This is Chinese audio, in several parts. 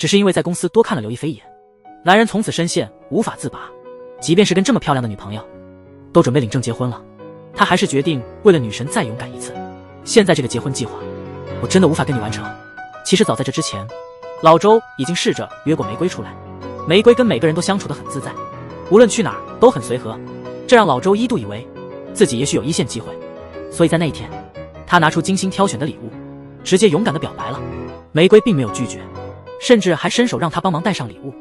只是因为在公司多看了刘亦菲一眼，男人从此深陷无法自拔，即便是跟这么漂亮的女朋友，都准备领证结婚了，他还是决定为了女神再勇敢一次。现在这个结婚计划，我真的无法跟你完成。其实早在这之前，老周已经试着约过玫瑰出来，玫瑰跟每个人都相处得很自在，无论去哪儿都很随和，这让老周一度以为自己也许有一线机会。所以在那一天，他拿出精心挑选的礼物，直接勇敢地表白了。玫瑰并没有拒绝，甚至还伸手让他帮忙带上礼物。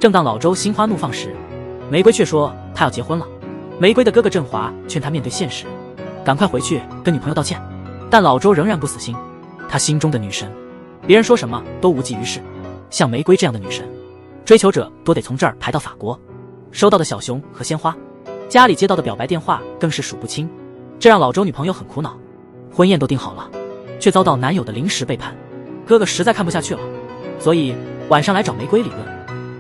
正当老周心花怒放时，玫瑰却说他要结婚了。玫瑰的哥哥振华劝他面对现实，赶快回去跟女朋友道歉。但老周仍然不死心，他心中的女神，别人说什么都无济于事。像玫瑰这样的女神，追求者都得从这儿排到法国。收到的小熊和鲜花，家里接到的表白电话更是数不清，这让老周女朋友很苦恼。婚宴都订好了，却遭到男友的临时背叛，哥哥实在看不下去了，所以晚上来找玫瑰理论，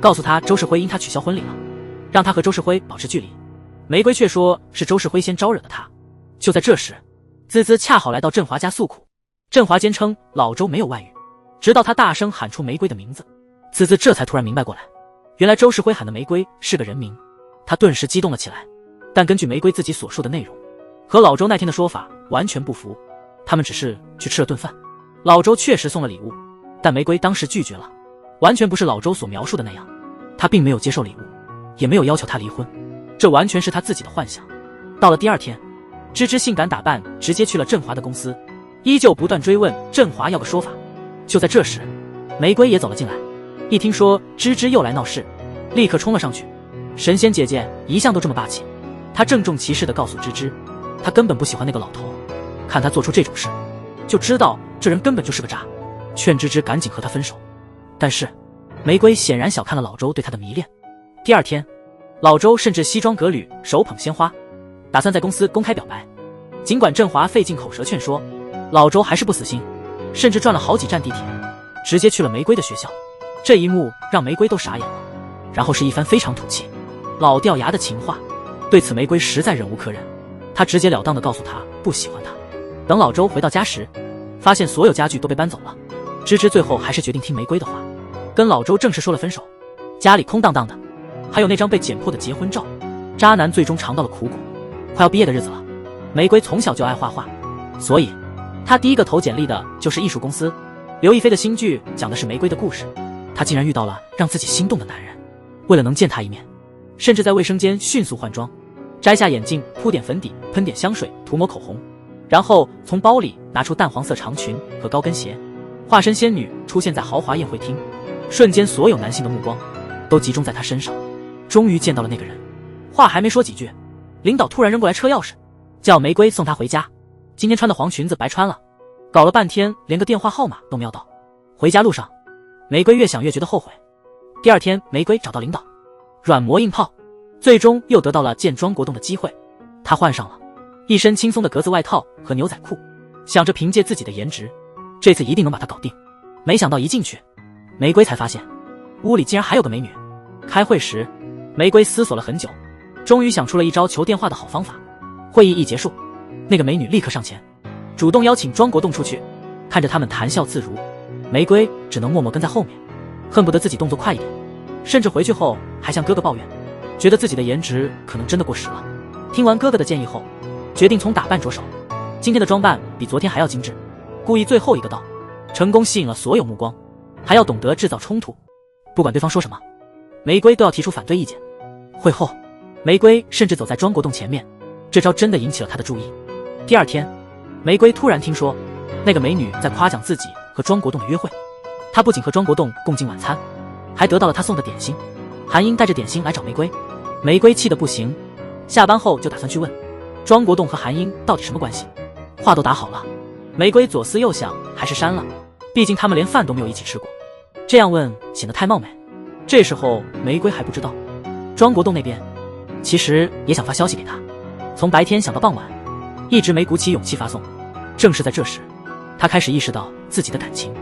告诉他周世辉因他取消婚礼了，让他和周世辉保持距离。玫瑰却说是周世辉先招惹的他。就在这时，滋滋恰好来到振华家诉苦，振华坚称老周没有外遇，直到他大声喊出玫瑰的名字，滋滋这才突然明白过来，原来周世辉喊的玫瑰是个人名。他顿时激动了起来，但根据玫瑰自己所述的内容，和老周那天的说法完全不符。他们只是去吃了顿饭，老周确实送了礼物，但玫瑰当时拒绝了，完全不是老周所描述的那样。他并没有接受礼物，也没有要求他离婚，这完全是他自己的幻想。到了第二天，芝芝性感打扮直接去了振华的公司，依旧不断追问振华要个说法。就在这时，玫瑰也走了进来，一听说芝芝又来闹事，立刻冲了上去。神仙姐姐一向都这么霸气，她郑重其事地告诉芝芝，她根本不喜欢那个老头，看他做出这种事，就知道这人根本就是个渣，劝芝芝赶紧和他分手。但是玫瑰显然小看了老周对她的迷恋。第二天，老周甚至西装革履，手捧鲜花，打算在公司公开表白。尽管振华费尽口舌劝说，老周还是不死心，甚至转了好几站地铁，直接去了玫瑰的学校。这一幕让玫瑰都傻眼了，然后是一番非常土气老掉牙的情话。对此玫瑰实在忍无可忍，她直截了当地告诉他不喜欢他。等老周回到家时，发现所有家具都被搬走了，芝芝最后还是决定听玫瑰的话，跟老周正式说了分手。家里空荡荡的，还有那张被剪破的结婚照。渣男最终尝到了苦果，快要毕业的日子了。玫瑰从小就爱画画，所以她第一个投简历的就是艺术公司。刘亦菲的新剧讲的是玫瑰的故事，她竟然遇到了让自己心动的男人。为了能见他一面，甚至在卫生间迅速换装，摘下眼镜，铺点粉底，喷点香水，涂抹口红，然后从包里拿出淡黄色长裙和高跟鞋，化身仙女出现在豪华宴会厅。瞬间所有男性的目光都集中在她身上。终于见到了那个人，话还没说几句，领导突然扔过来车钥匙，叫玫瑰送她回家。今天穿的黄裙子白穿了，搞了半天连个电话号码都瞄到。回家路上，玫瑰越想越觉得后悔。第二天，玫瑰找到领导，软磨硬泡，最终又得到了见庄国栋的机会。她换上了一身轻松的格子外套和牛仔裤，想着凭借自己的颜值，这次一定能把她搞定。没想到一进去，玫瑰才发现屋里竟然还有个美女。开会时，玫瑰思索了很久，终于想出了一招求电话的好方法。会议一结束，那个美女立刻上前，主动邀请庄国栋出去。看着他们谈笑自如，玫瑰只能默默跟在后面，恨不得自己动作快一点，甚至回去后还向哥哥抱怨，觉得自己的颜值可能真的过时了。听完哥哥的建议后，决定从打扮着手。今天的装扮比昨天还要精致，故意最后一个到，成功吸引了所有目光，还要懂得制造冲突，不管对方说什么，玫瑰都要提出反对意见。会后，玫瑰甚至走在庄国栋前面，这招真的引起了他的注意。第二天，玫瑰突然听说那个美女在夸奖自己和庄国栋的约会，她不仅和庄国栋共进晚餐，还得到了他送的点心。韩英带着点心来找玫瑰，玫瑰气得不行，下班后就打算去问庄国栋和韩英到底什么关系。话都打好了，玫瑰左思右想还是删了，毕竟他们连饭都没有一起吃过，这样问显得太冒昧。这时候玫瑰还不知道，庄国栋那边其实也想发消息给他，从白天想到傍晚，一直没鼓起勇气发送。正是在这时，他开始意识到自己的感情。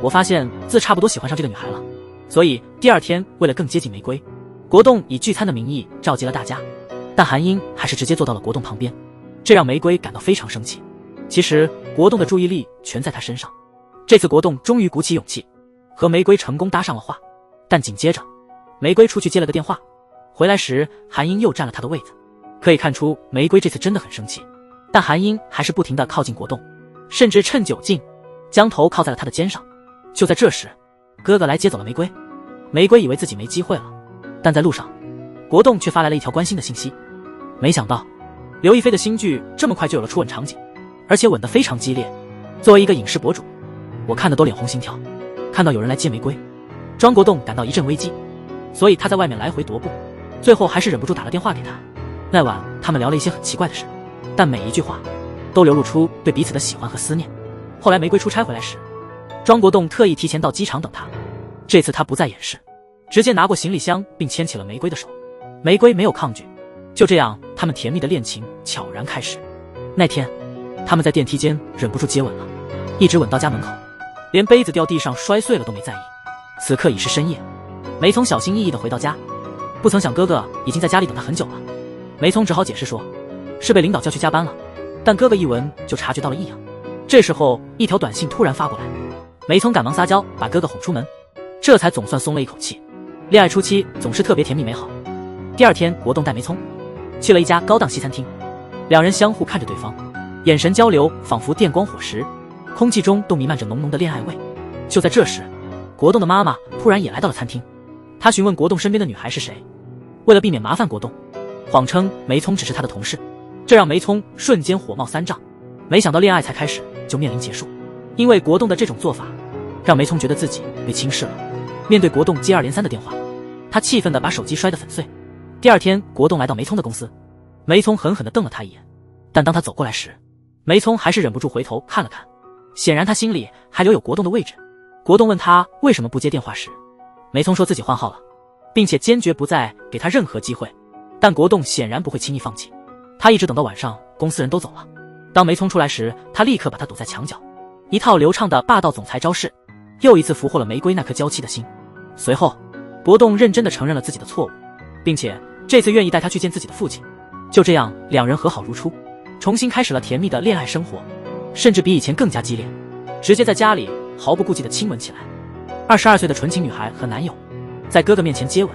我发现自差不多喜欢上这个女孩了，所以第二天为了更接近玫瑰，国栋以聚餐的名义召集了大家，但韩英还是直接坐到了国栋旁边，这让玫瑰感到非常生气。其实国栋的注意力全在他身上，这次国栋终于鼓起勇气和玫瑰成功搭上了话。但紧接着，玫瑰出去接了个电话，回来时韩英又占了他的位子。可以看出玫瑰这次真的很生气，但韩英还是不停地靠近国栋，甚至趁酒劲将头靠在了他的肩上。就在这时，哥哥来接走了玫瑰。玫瑰以为自己没机会了，但在路上，国栋却发来了一条关心的信息。没想到刘亦菲的新剧这么快就有了初吻场景，而且吻得非常激烈。作为一个影视博主，我看得都脸红心跳。看到有人来接玫瑰，庄国栋感到一阵危机，所以他在外面来回踱步，最后还是忍不住打了电话给他。那晚他们聊了一些很奇怪的事，但每一句话都流露出对彼此的喜欢和思念。后来玫瑰出差回来时，庄国栋特意提前到机场等他。这次他不再掩饰，直接拿过行李箱并牵起了玫瑰的手。玫瑰没有抗拒，就这样他们甜蜜的恋情悄然开始。那天他们在电梯间忍不住接吻了，一直吻到家门口，连杯子掉地上摔碎了都没在意。此刻已是深夜，梅聪小心翼翼地回到家，不曾想哥哥已经在家里等他很久了。梅聪只好解释说是被领导叫去加班了，但哥哥一闻就察觉到了异样。这时候一条短信突然发过来，梅聪赶忙撒娇把哥哥哄出门，这才总算松了一口气。恋爱初期总是特别甜蜜美好。第二天，国栋带梅聪去了一家高档西餐厅，两人相互看着对方，眼神交流仿佛电光火石，空气中都弥漫着浓浓的恋爱味。就在这时，国栋的妈妈突然也来到了餐厅，她询问国栋身边的女孩是谁。为了避免麻烦国栋，谎称梅聪只是他的同事，这让梅聪瞬间火冒三丈。没想到恋爱才开始就面临结束，因为国栋的这种做法让梅聪觉得自己被轻视了。面对国栋接二连三的电话，他气愤地把手机摔得粉碎。第二天，国栋来到梅聪的公司，梅聪狠狠地瞪了他一眼，但当他走过来时，梅聪还是忍不住回头看了看，显然他心里还留有国栋的位置。国栋问他为什么不接电话时，梅聪说自己换号了，并且坚决不再给他任何机会。但国栋显然不会轻易放弃，他一直等到晚上公司人都走了。当梅聪出来时，他立刻把他堵在墙角，一套流畅的霸道总裁招式又一次俘获了玫瑰那颗娇妻的心。随后，国栋认真地承认了自己的错误，并且这次愿意带他去见自己的父亲。就这样，两人和好如初，重新开始了甜蜜的恋爱生活，甚至比以前更加激烈，直接在家里毫不顾忌地亲吻起来。22岁的纯情女孩和男友在哥哥面前接吻，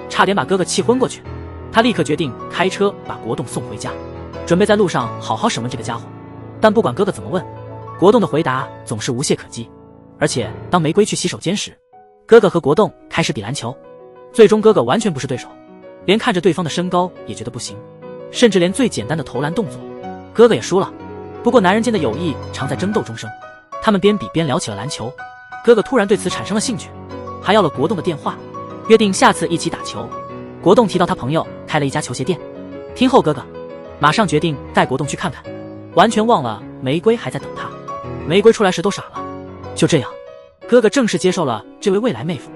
差点把哥哥气昏过去。他立刻决定开车把国栋送回家，准备在路上好好审问这个家伙。但不管哥哥怎么问，国栋的回答总是无懈可击。而且当玫瑰去洗手间时，哥哥和国栋开始比篮球，最终哥哥完全不是对手，连看着对方的身高也觉得不行，甚至连最简单的投篮动作，哥哥也输了。不过男人间的友谊常在争斗中生，他们边比边聊起了篮球。哥哥突然对此产生了兴趣，还要了国栋的电话，约定下次一起打球。国栋提到他朋友开了一家球鞋店，听后哥哥马上决定带国栋去看看，完全忘了玫瑰还在等他。玫瑰出来时都傻了。就这样，哥哥正式接受了这位未来妹夫。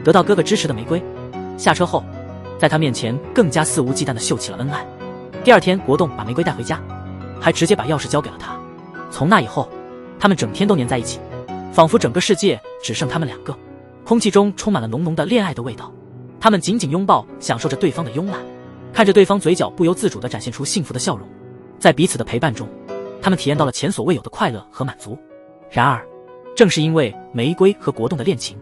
得到哥哥支持的玫瑰下车后，在他面前更加肆无忌惮地秀起了恩爱。第二天，国栋把玫瑰带回家，还直接把钥匙交给了他。从那以后，他们整天都黏在一起，仿佛整个世界只剩他们两个，空气中充满了浓浓的恋爱的味道。他们紧紧拥抱，享受着对方的慵懒，看着对方嘴角不由自主地展现出幸福的笑容。在彼此的陪伴中，他们体验到了前所未有的快乐和满足。然而，正是因为玫瑰和国栋的恋情，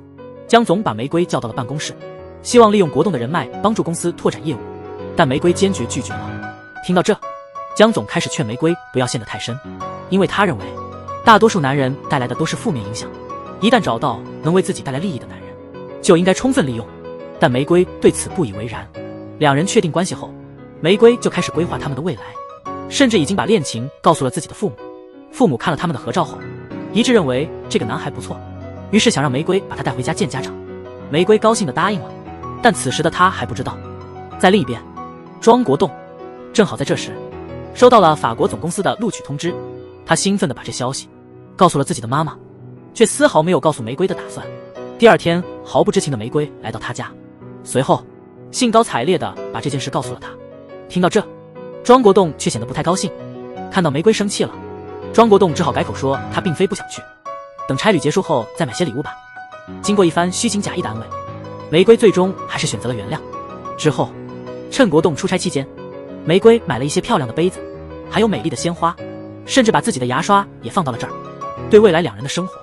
江总把玫瑰叫到了办公室，希望利用国栋的人脉帮助公司拓展业务，但玫瑰坚决拒绝了。听到这，江总开始劝玫瑰不要陷得太深，因为他认为大多数男人带来的都是负面影响，一旦找到能为自己带来利益的男人，就应该充分利用。但玫瑰对此不以为然。两人确定关系后，玫瑰就开始规划他们的未来，甚至已经把恋情告诉了自己的父母。父母看了他们的合照后，一致认为这个男孩不错，于是想让玫瑰把他带回家见家长。玫瑰高兴地答应了，但此时的他还不知道，在另一边，庄国栋正好在这时收到了法国总公司的录取通知。他兴奋地把这消息告诉了自己的妈妈，却丝毫没有告诉玫瑰的打算。第二天，毫不知情的玫瑰来到他家，随后兴高采烈地把这件事告诉了他。听到这，庄国栋却显得不太高兴。看到玫瑰生气了，庄国栋只好改口说他并非不想去，等差旅结束后再买些礼物吧。经过一番虚情假意的安慰，玫瑰最终还是选择了原谅。之后，趁国栋出差期间，玫瑰买了一些漂亮的杯子，还有美丽的鲜花，甚至把自己的牙刷也放到了这儿。对未来两人的生活，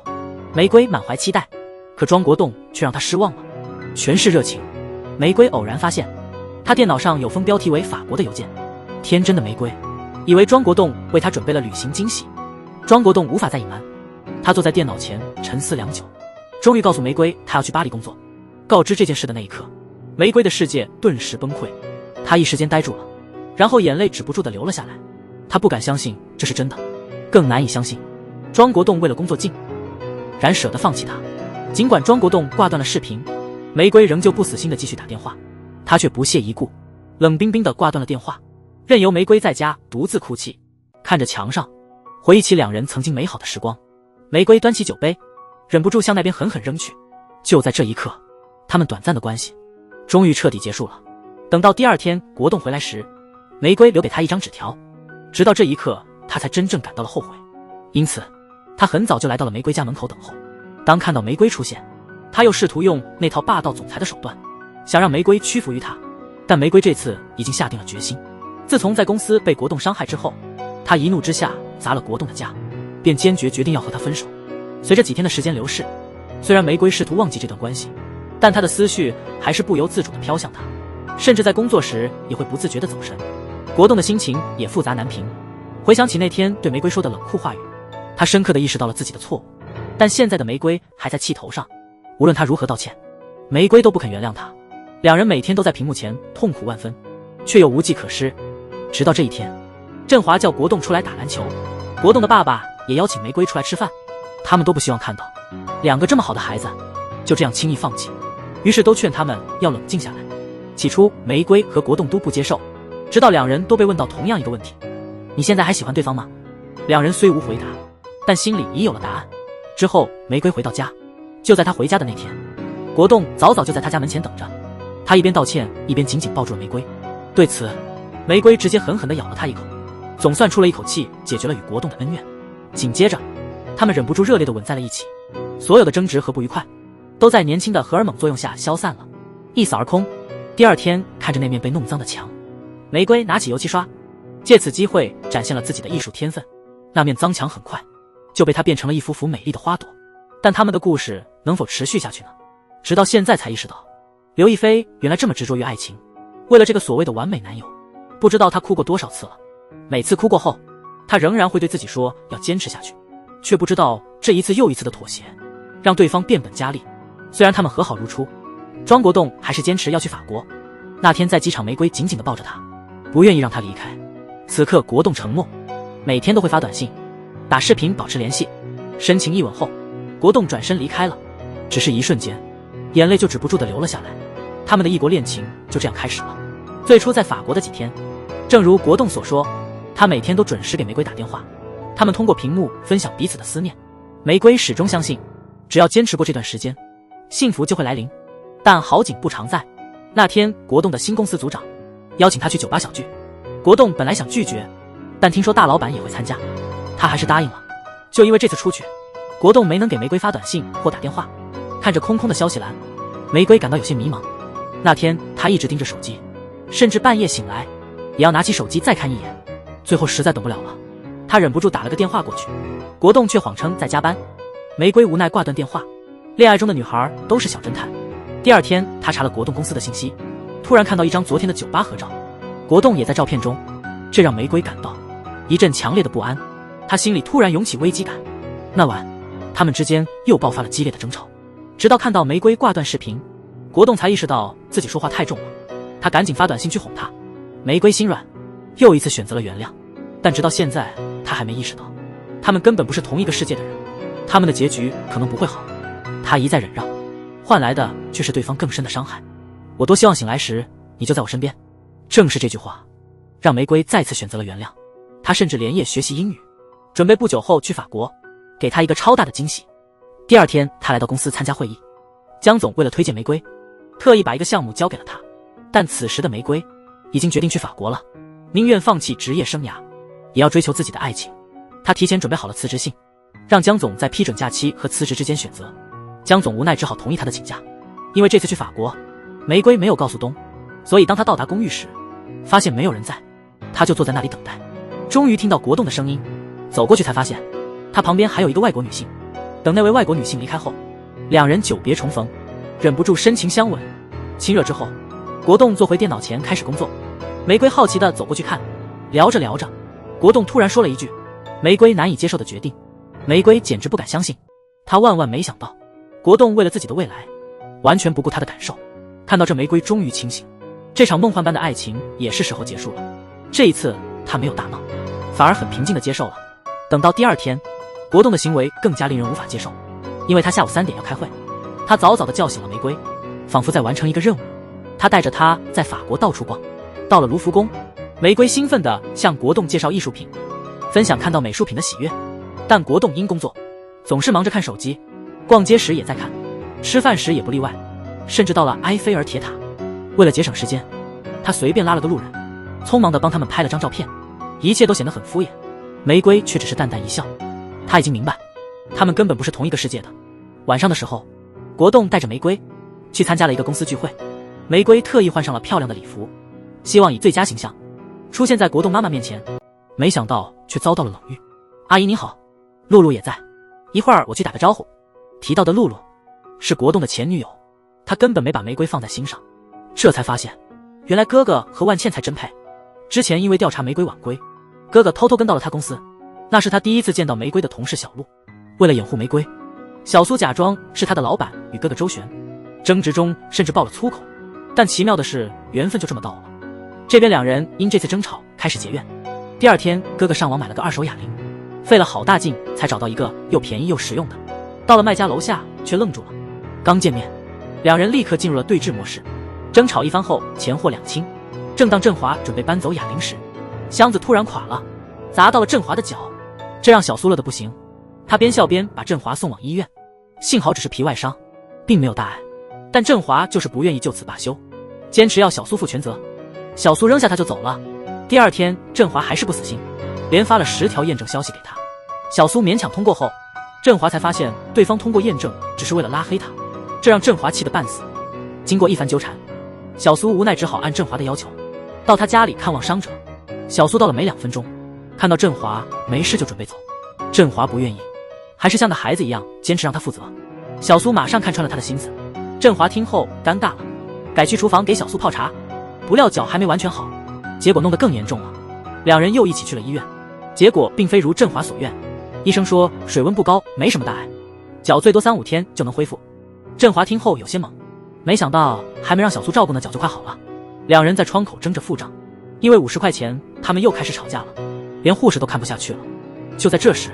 玫瑰满怀期待，可庄国栋却让他失望了，全是热情。玫瑰偶然发现，他电脑上有封标题为法国的邮件。天真的玫瑰以为庄国栋为他准备了旅行惊喜。庄国栋无法再隐瞒，他坐在电脑前沉思良久，终于告诉玫瑰他要去巴黎工作。告知这件事的那一刻，玫瑰的世界顿时崩溃，她一时间呆住了，然后眼泪止不住地流了下来。她不敢相信这是真的，更难以相信庄国栋为了工作竟然舍得放弃她。尽管庄国栋挂断了视频，玫瑰仍旧不死心地继续打电话，她却不屑一顾，冷冰冰地挂断了电话，任由玫瑰在家独自哭泣，看着墙上，回忆起两人曾经美好的时光。玫瑰端起酒杯，忍不住向那边狠狠扔去。就在这一刻，他们短暂的关系终于彻底结束了。等到第二天国栋回来时，玫瑰留给他一张纸条，直到这一刻他才真正感到了后悔。因此他很早就来到了玫瑰家门口等候。当看到玫瑰出现，他又试图用那套霸道总裁的手段想让玫瑰屈服于他，但玫瑰这次已经下定了决心。自从在公司被国栋伤害之后，他一怒之下砸了国栋的家，便坚决决定要和他分手。随着几天的时间流逝，虽然玫瑰试图忘记这段关系，但她的思绪还是不由自主地飘向他，甚至在工作时也会不自觉地走神。国栋的心情也复杂难平，回想起那天对玫瑰说的冷酷话语，他深刻地意识到了自己的错误。但现在的玫瑰还在气头上，无论他如何道歉，玫瑰都不肯原谅他。两人每天都在屏幕前痛苦万分，却又无计可施。直到这一天，振华叫国栋出来打篮球，国栋的爸爸也邀请玫瑰出来吃饭，他们都不希望看到两个这么好的孩子就这样轻易放弃，于是都劝他们要冷静下来。起初玫瑰和国栋都不接受，直到两人都被问到同样一个问题：你现在还喜欢对方吗？两人虽无回答，但心里已有了答案。之后玫瑰回到家，就在她回家的那天，国栋早早就在她家门前等着。他一边道歉一边紧紧抱住了玫瑰，对此玫瑰直接狠狠地咬了他一口，总算出了一口气，解决了与国栋的恩怨。紧接着他们忍不住热烈地吻在了一起，所有的争执和不愉快都在年轻的荷尔蒙作用下消散了，一扫而空。第二天看着那面被弄脏的墙，玫瑰拿起油漆刷，借此机会展现了自己的艺术天分。那面脏墙很快就被她变成了一幅幅美丽的花朵。但他们的故事能否持续下去呢？直到现在才意识到，刘亦菲原来这么执着于爱情，为了这个所谓的完美男友，不知道她哭过多少次了。每次哭过后，她仍然会对自己说要坚持下去，却不知道这一次又一次的妥协让对方变本加厉。虽然他们和好如初，庄国栋还是坚持要去法国。那天在机场，玫瑰紧紧地抱着他，不愿意让他离开。此刻国栋承诺每天都会发短信打视频保持联系。深情一吻后，国栋转身离开了。只是一瞬间，眼泪就止不住地流了下来。他们的异国恋情就这样开始了。最初在法国的几天，正如国栋所说，他每天都准时给玫瑰打电话，他们通过屏幕分享彼此的思念。玫瑰始终相信，只要坚持过这段时间，幸福就会来临。但好景不常在，那天国栋的新公司组长邀请他去酒吧小聚。国栋本来想拒绝，但听说大老板也会参加，他还是答应了。就因为这次出去，国栋没能给玫瑰发短信或打电话。看着空空的消息栏，玫瑰感到有些迷茫。那天他一直盯着手机，甚至半夜醒来也要拿起手机再看一眼。最后实在等不了了，他忍不住打了个电话过去，国栋却谎称在加班。玫瑰无奈挂断电话。恋爱中的女孩都是小侦探。第二天他查了国栋公司的信息，突然看到一张昨天的酒吧合照，国栋也在照片中，这让玫瑰感到一阵强烈的不安。他心里突然涌起危机感。那晚他们之间又爆发了激烈的争吵，直到看到玫瑰挂断视频，国栋才意识到自己说话太重了。他赶紧发短信去哄她。玫瑰心软，又一次选择了原谅。但直到现在他还没意识到，他们根本不是同一个世界的人，他们的结局可能不会好。他一再忍让，换来的却是对方更深的伤害。我多希望醒来时你就在我身边。正是这句话让玫瑰再次选择了原谅。她甚至连夜学习英语，准备不久后去法国，给她一个超大的惊喜。第二天她来到公司参加会议，江总为了推荐玫瑰，特意把一个项目交给了她。但此时的玫瑰已经决定去法国了，宁愿放弃职业生涯也要追求自己的爱情。她提前准备好了辞职信，让江总在批准假期和辞职之间选择。江总无奈只好同意她的请假。因为这次去法国，玫瑰没有告诉东，所以当她到达公寓时发现没有人在，她就坐在那里等待。终于听到国栋的声音，走过去才发现她旁边还有一个外国女性。等那位外国女性离开后，两人久别重逢，忍不住深情相吻。亲热之后，国栋坐回电脑前开始工作。玫瑰好奇地走过去看，聊着聊着，国栋突然说了一句玫瑰难以接受的决定。玫瑰简直不敢相信，她万万没想到国栋为了自己的未来完全不顾她的感受。看到这，玫瑰终于清醒，这场梦幻般的爱情也是时候结束了。这一次她没有大闹，反而很平静地接受了。等到第二天，国栋的行为更加令人无法接受，因为他下午3点要开会。他早早地叫醒了玫瑰，仿佛在完成一个任务。他带着她在法国到处逛，到了卢浮宫，玫瑰兴奋地向国栋介绍艺术品，分享看到美术品的喜悦。但国栋因工作总是忙着看手机，逛街时也在看，吃饭时也不例外，甚至到了埃菲尔铁塔。为了节省时间，他随便拉了个路人，匆忙地帮他们拍了张照片，一切都显得很敷衍。玫瑰却只是淡淡一笑，他已经明白他们根本不是同一个世界的。晚上的时候，国栋带着玫瑰去参加了一个公司聚会。玫瑰特意换上了漂亮的礼服，希望以最佳形象出现在国栋妈妈面前，没想到却遭到了冷遇。阿姨你好，露露也在，一会儿我去打个招呼。提到的露露是国栋的前女友，他根本没把玫瑰放在心上，这才发现原来哥哥和万茜才真配。之前因为调查玫瑰晚归，哥哥偷偷跟到了他公司，那是他第一次见到玫瑰的同事小璐。为了掩护玫瑰，小苏假装是他的老板与哥哥周旋，争执中甚至爆了粗口。但奇妙的是，缘分就这么到了。这边两人因这次争吵开始结怨。第二天，哥哥上网买了个2手哑铃，费了好大劲才找到一个又便宜又实用的。到了卖家楼下却愣住了，刚见面，两人立刻进入了对峙模式。争吵一番后，钱货两清。正当振华准备搬走哑铃时，箱子突然垮了，砸到了振华的脚，这让小苏乐得不行。他边笑边把振华送往医院，幸好只是皮外伤，并没有大碍。但振华就是不愿意就此罢休，坚持要小苏负全责。小苏扔下他就走了。第二天，振华还是不死心，连发了10条验证消息给他。小苏勉强通过后，振华才发现对方通过验证只是为了拉黑他，这让振华气得半死。经过一番纠缠，小苏无奈只好按振华的要求到他家里看望伤者。小苏到了没2分钟，看到振华没事就准备走，振华不愿意，还是像个孩子一样坚持让他负责。小苏马上看穿了他的心思，振华听后尴尬了，改去厨房给小苏泡茶，不料脚还没完全好，结果弄得更严重了。两人又一起去了医院，结果并非如振华所愿，医生说水温不高，没什么大碍，脚最多3-5天就能恢复。振华听后有些懵，没想到还没让小苏照顾呢，脚就快好了。两人在窗口争着付账，因为50块钱，他们又开始吵架了，连护士都看不下去了。就在这时，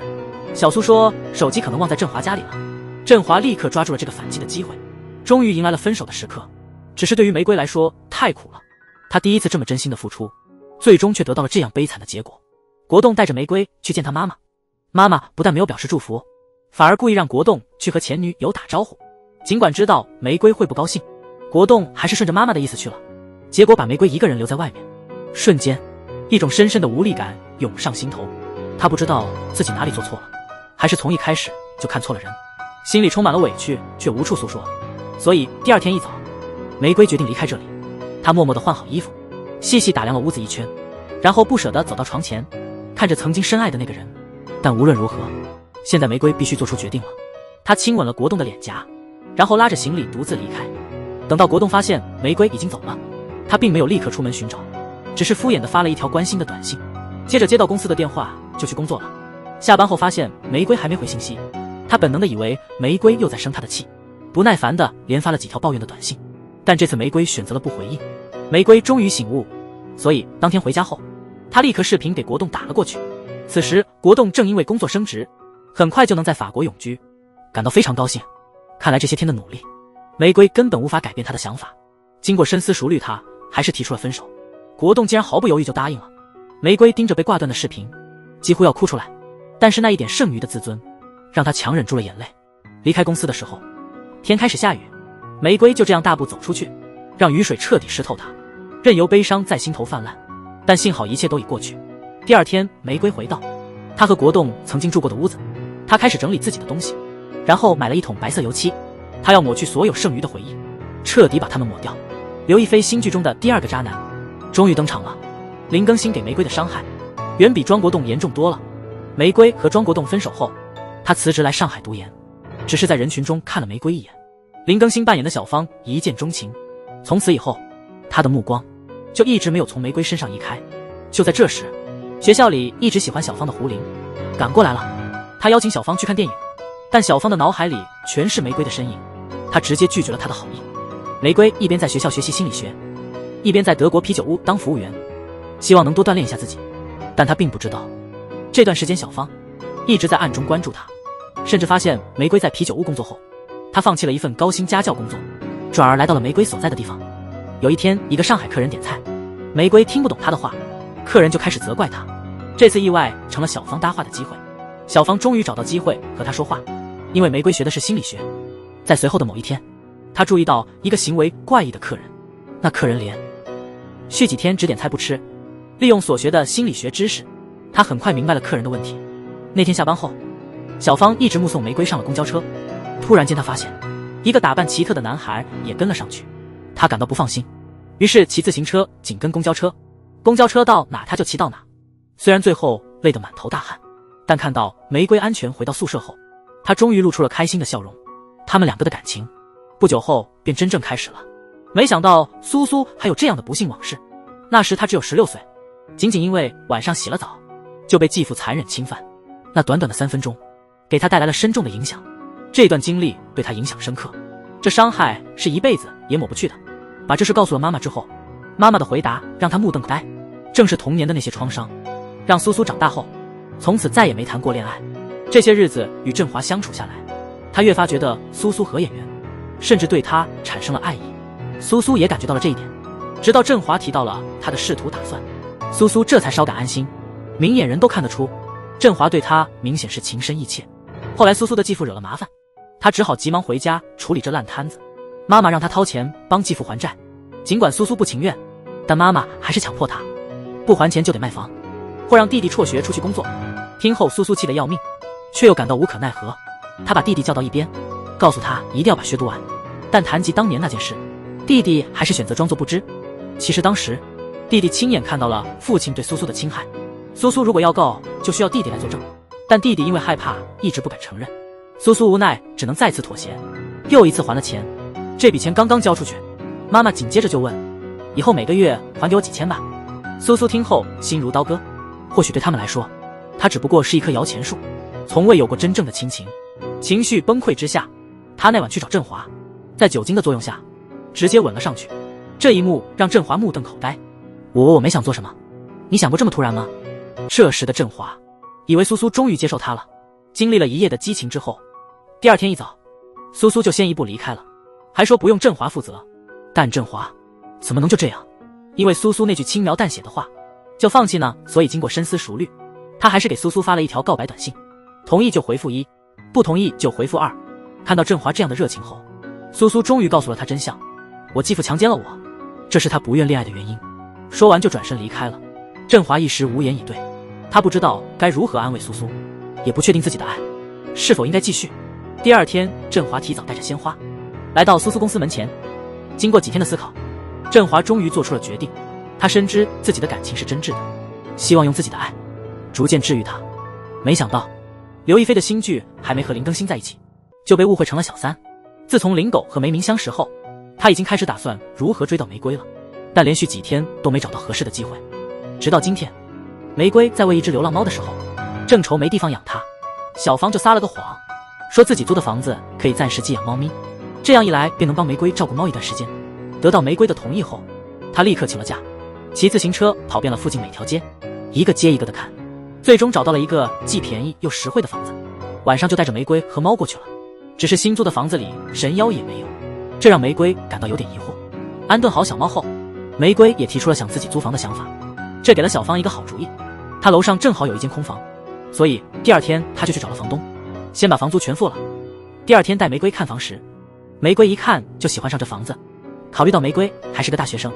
小苏说手机可能忘在振华家里了。振华立刻抓住了这个反击的机会，终于迎来了分手的时刻。只是对于玫瑰来说太苦了，她第一次这么真心的付出，最终却得到了这样悲惨的结果。国栋带着玫瑰去见他妈妈，妈妈不但没有表示祝福，反而故意让国栋去和前女友打招呼。尽管知道玫瑰会不高兴，国栋还是顺着妈妈的意思去了，结果把玫瑰一个人留在外面。瞬间，一种深深的无力感涌上心头。他不知道自己哪里做错了，还是从一开始就看错了人，心里充满了委屈，却无处诉说。所以第二天一早，玫瑰决定离开这里。她默默地换好衣服，细细打量了屋子一圈，然后不舍得走到床前，看着曾经深爱的那个人。但无论如何，现在玫瑰必须做出决定了。她亲吻了国栋的脸颊，然后拉着行李独自离开。等到国栋发现玫瑰已经走了，他并没有立刻出门寻找，只是敷衍地发了一条关心的短信，接着接到公司的电话就去工作了。下班后发现玫瑰还没回信息，他本能地以为玫瑰又在生他的气，不耐烦地连发了几条抱怨的短信。但这次玫瑰选择了不回应。玫瑰终于醒悟，所以当天回家后，他立刻视频给国栋打了过去。此时国栋正因为工作升职，很快就能在法国永居，感到非常高兴。看来这些天的努力，玫瑰根本无法改变他的想法。经过深思熟虑，他还是提出了分手。国栋竟然毫不犹豫就答应了。玫瑰盯着被挂断的视频，几乎要哭出来，但是那一点剩余的自尊让他强忍住了眼泪。离开公司的时候，天开始下雨，玫瑰就这样大步走出去，让雨水彻底湿透他，任由悲伤在心头泛滥。但幸好一切都已过去。第二天，玫瑰回到他和国栋曾经住过的屋子，他开始整理自己的东西，然后买了一桶白色油漆，他要抹去所有剩余的回忆，彻底把它们抹掉。刘亦菲新剧中的第二个渣男终于登场了。林更新给玫瑰的伤害远比庄国栋严重多了。玫瑰和庄国栋分手后，他辞职来上海读研，只是在人群中看了玫瑰一眼。林更新扮演的小芳一见钟情，从此以后，他的目光就一直没有从玫瑰身上移开。就在这时，学校里一直喜欢小芳的胡林赶过来了，他邀请小芳去看电影，但小芳的脑海里全是玫瑰的身影，他直接拒绝了他的好意。玫瑰一边在学校学习心理学，一边在德国啤酒屋当服务员，希望能多锻炼一下自己。但他并不知道，这段时间小芳一直在暗中关注他，甚至发现玫瑰在啤酒屋工作后，他放弃了一份高薪家教工作，转而来到了玫瑰所在的地方。有一天，一个上海客人点菜，玫瑰听不懂他的话，客人就开始责怪他。这次意外成了小芳搭话的机会，小芳终于找到机会和他说话，因为玫瑰学的是心理学。在随后的某一天，他注意到一个行为怪异的客人，那客人连续几天只点菜不吃，利用所学的心理学知识，他很快明白了客人的问题。那天下班后，小芳一直目送玫瑰上了公交车，突然间他发现一个打扮奇特的男孩也跟了上去，他感到不放心，于是骑自行车紧跟公交车，公交车到哪他就骑到哪。虽然最后累得满头大汗，但看到玫瑰安全回到宿舍后，他终于露出了开心的笑容。他们两个的感情不久后便真正开始了。没想到苏苏还有这样的不幸往事。那时他只有16岁，仅仅因为晚上洗了澡就被继父残忍侵犯，那短短的3分钟给他带来了深重的影响。这段经历对他影响深刻，这伤害是一辈子也抹不去的。把这事告诉了妈妈之后，妈妈的回答让他目瞪口呆。正是童年的那些创伤，让苏苏长大后从此再也没谈过恋爱。这些日子与振华相处下来，他越发觉得苏苏合眼缘，甚至对他产生了爱意。苏苏也感觉到了这一点，直到振华提到了他的仕途打算，苏苏这才稍感安心。明眼人都看得出，振华对他明显是情深意切。后来苏苏的继父惹了麻烦，他只好急忙回家处理这烂摊子。妈妈让他掏钱帮继父还债，尽管苏苏不情愿，但妈妈还是强迫他，不还钱就得卖房，或让弟弟辍学出去工作。听后苏苏气得要命，却又感到无可奈何。他把弟弟叫到一边，告诉他一定要把学读完。但谈及当年那件事，弟弟还是选择装作不知。其实当时弟弟亲眼看到了父亲对苏苏的侵害，苏苏如果要告，就需要弟弟来作证，但弟弟因为害怕一直不敢承认。苏苏无奈只能再次妥协，又一次还了钱。这笔钱刚刚交出去，妈妈紧接着就问，以后每个月还给我几千吧。苏苏听后心如刀割，或许对他们来说，他只不过是一棵摇钱树，从未有过真正的亲情。情绪崩溃之下，他那晚去找振华，在酒精的作用下直接吻了上去。这一幕让振华目瞪口呆，我没想做什么，你想过这么突然吗？这时的振华以为苏苏终于接受他了。经历了一夜的激情之后，第二天一早，苏苏就先一步离开了，还说不用振华负责。但振华怎么能就这样因为苏苏那句轻描淡写的话就放弃呢？所以经过深思熟虑，他还是给苏苏发了一条告白短信，同意就回复1，不同意就回复2。看到振华这样的热情后，苏苏终于告诉了他真相，我继父强奸了我，这是他不愿恋爱的原因。说完就转身离开了。振华一时无言以对，他不知道该如何安慰苏苏，也不确定自己的爱是否应该继续。第二天，振华提早带着鲜花来到苏苏公司门前。经过几天的思考，振华终于做出了决定。他深知自己的感情是真挚的，希望用自己的爱逐渐治愈他。没想到刘亦菲的新剧还没和林更新在一起，就被误会成了小三。自从林狗和梅明相识后，他已经开始打算如何追到玫瑰了，但连续几天都没找到合适的机会。直到今天，玫瑰在喂一只流浪猫的时候，正愁没地方养它，小芳就撒了个谎，说自己租的房子可以暂时寄养猫咪，这样一来便能帮玫瑰照顾猫一段时间。得到玫瑰的同意后，他立刻请了假，骑自行车跑遍了附近每条街，一个接一个的看，最终找到了一个既便宜又实惠的房子。晚上就带着玫瑰和猫过去了，只是新租的房子里神妖也没有，这让玫瑰感到有点疑惑。安顿好小猫后，玫瑰也提出了想自己租房的想法，这给了小芳一个好主意。她楼上正好有一间空房，所以第二天她就去找了房东，先把房租全付了。第二天带玫瑰看房时，玫瑰一看就喜欢上这房子。考虑到玫瑰还是个大学生，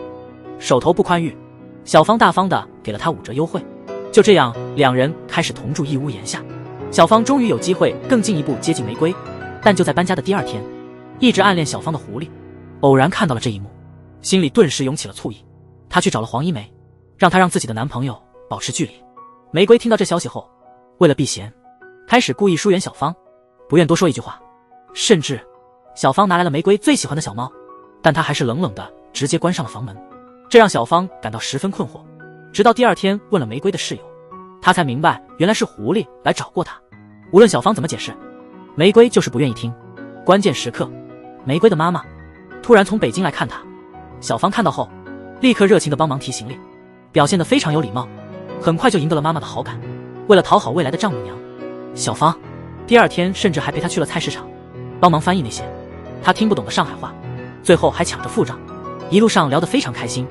手头不宽裕，小芳大方的给了她5折优惠。就这样，两人开始同住一屋檐下。小芳终于有机会更进一步接近玫瑰，但就在搬家的第二天，一直暗恋小芳的狐狸偶然看到了这一幕，心里顿时涌起了醋意。她去找了黄一梅，让她让自己的男朋友保持距离。玫瑰听到这消息后，为了避嫌，开始故意疏远小芳，不愿多说一句话。甚至小芳拿来了玫瑰最喜欢的小猫，但她还是冷冷的直接关上了房门，这让小芳感到十分困惑。直到第二天问了玫瑰的室友，她才明白原来是狐狸来找过她。无论小芳怎么解释，玫瑰就是不愿意听。关键时刻，玫瑰的妈妈突然从北京来看她，小芳看到后立刻热情地帮忙提行李，表现得非常有礼貌，很快就赢得了妈妈的好感。为了讨好未来的丈母娘，小芳第二天甚至还陪她去了菜市场，帮忙翻译那些她听不懂的上海话，最后还抢着付账，一路上聊得非常开心。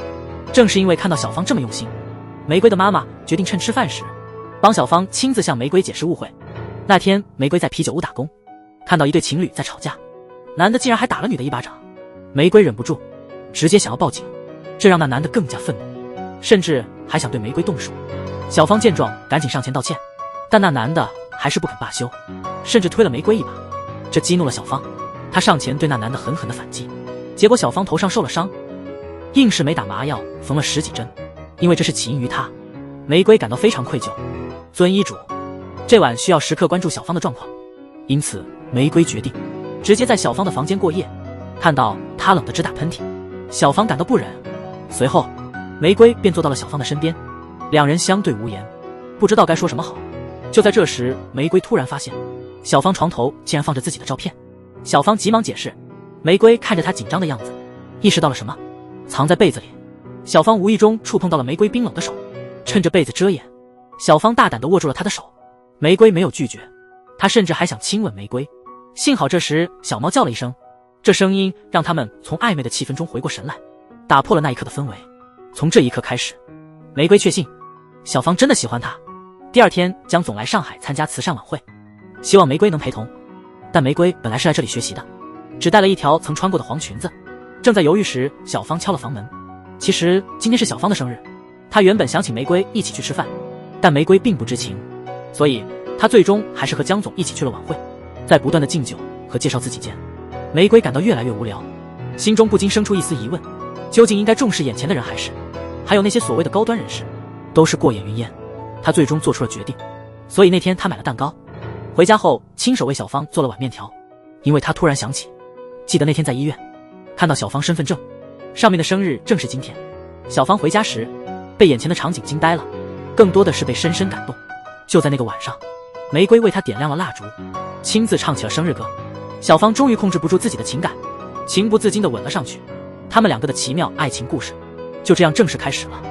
正是因为看到小芳这么用心，玫瑰的妈妈决定趁吃饭时帮小芳亲自向玫瑰解释误会。那天玫瑰在啤酒屋打工，看到一对情侣在吵架，男的竟然还打了女的一巴掌，玫瑰忍不住直接想要报警，这让那男的更加愤怒，甚至还想对玫瑰动手。小芳见状赶紧上前道歉，但那男的还是不肯罢休，甚至推了玫瑰一把，这激怒了小芳，她上前对那男的狠狠地反击，结果小芳头上受了伤，硬是没打麻药缝了10几针。因为这是起因于她，玫瑰感到非常愧疚。遵医嘱，这晚需要时刻关注小芳的状况，因此玫瑰决定直接在小芳的房间过夜。看到她冷得直打喷嚏，小芳感到不忍，随后玫瑰便坐到了小芳的身边，两人相对无言，不知道该说什么好。就在这时，玫瑰突然发现小芳床头竟然放着自己的照片。小芳急忙解释，玫瑰看着她紧张的样子，意识到了什么，藏在被子里。小芳无意中触碰到了玫瑰冰冷的手，趁着被子遮掩，小芳大胆地握住了她的手。玫瑰没有拒绝，她甚至还想亲吻玫瑰。幸好这时小猫叫了一声，这声音让他们从暧昧的气氛中回过神来，打破了那一刻的氛围。从这一刻开始，玫瑰确信小芳真的喜欢她。第二天江总来上海参加慈善晚会，希望玫瑰能陪同，但玫瑰本来是来这里学习的，只带了一条曾穿过的黄裙子。正在犹豫时，小芳敲了房门。其实今天是小芳的生日，她原本想请玫瑰一起去吃饭，但玫瑰并不知情，所以她最终还是和江总一起去了晚会。在不断的敬酒和介绍自己间，玫瑰感到越来越无聊，心中不禁生出一丝疑问，究竟应该重视眼前的人，还有那些所谓的高端人士，都是过眼云烟。她最终做出了决定，所以那天她买了蛋糕，回家后亲手为小芳做了碗面条。因为她突然想起，记得那天在医院看到小芳身份证上面的生日正是今天。小芳回家时被眼前的场景惊呆了，更多的是被深深感动。就在那个晚上，玫瑰为她点亮了蜡烛，亲自唱起了生日歌。小芳终于控制不住自己的情感，情不自禁地吻了上去。他们两个的奇妙爱情故事就这样正式开始了。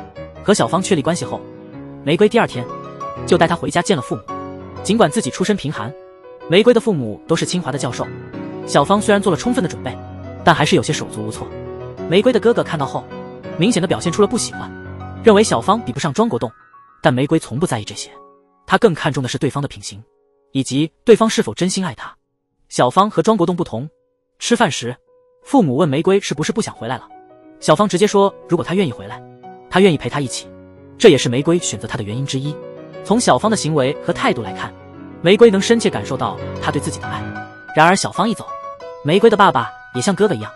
和小芳确立关系后，玫瑰第二天就带她回家见了父母。尽管自己出身贫寒，玫瑰的父母都是清华的教授，小芳虽然做了充分的准备，但还是有些手足无措。玫瑰的哥哥看到后明显的表现出了不喜欢，认为小芳比不上庄国栋，但玫瑰从不在意这些，她更看重的是对方的品行，以及对方是否真心爱她。小芳和庄国栋不同，吃饭时父母问玫瑰是不是不想回来了，小芳直接说如果她愿意回来，她愿意陪她一起，这也是玫瑰选择她的原因之一。从小芳的行为和态度来看，玫瑰能深切感受到她对自己的爱。然而小芳一走，玫瑰的爸爸也像哥哥一样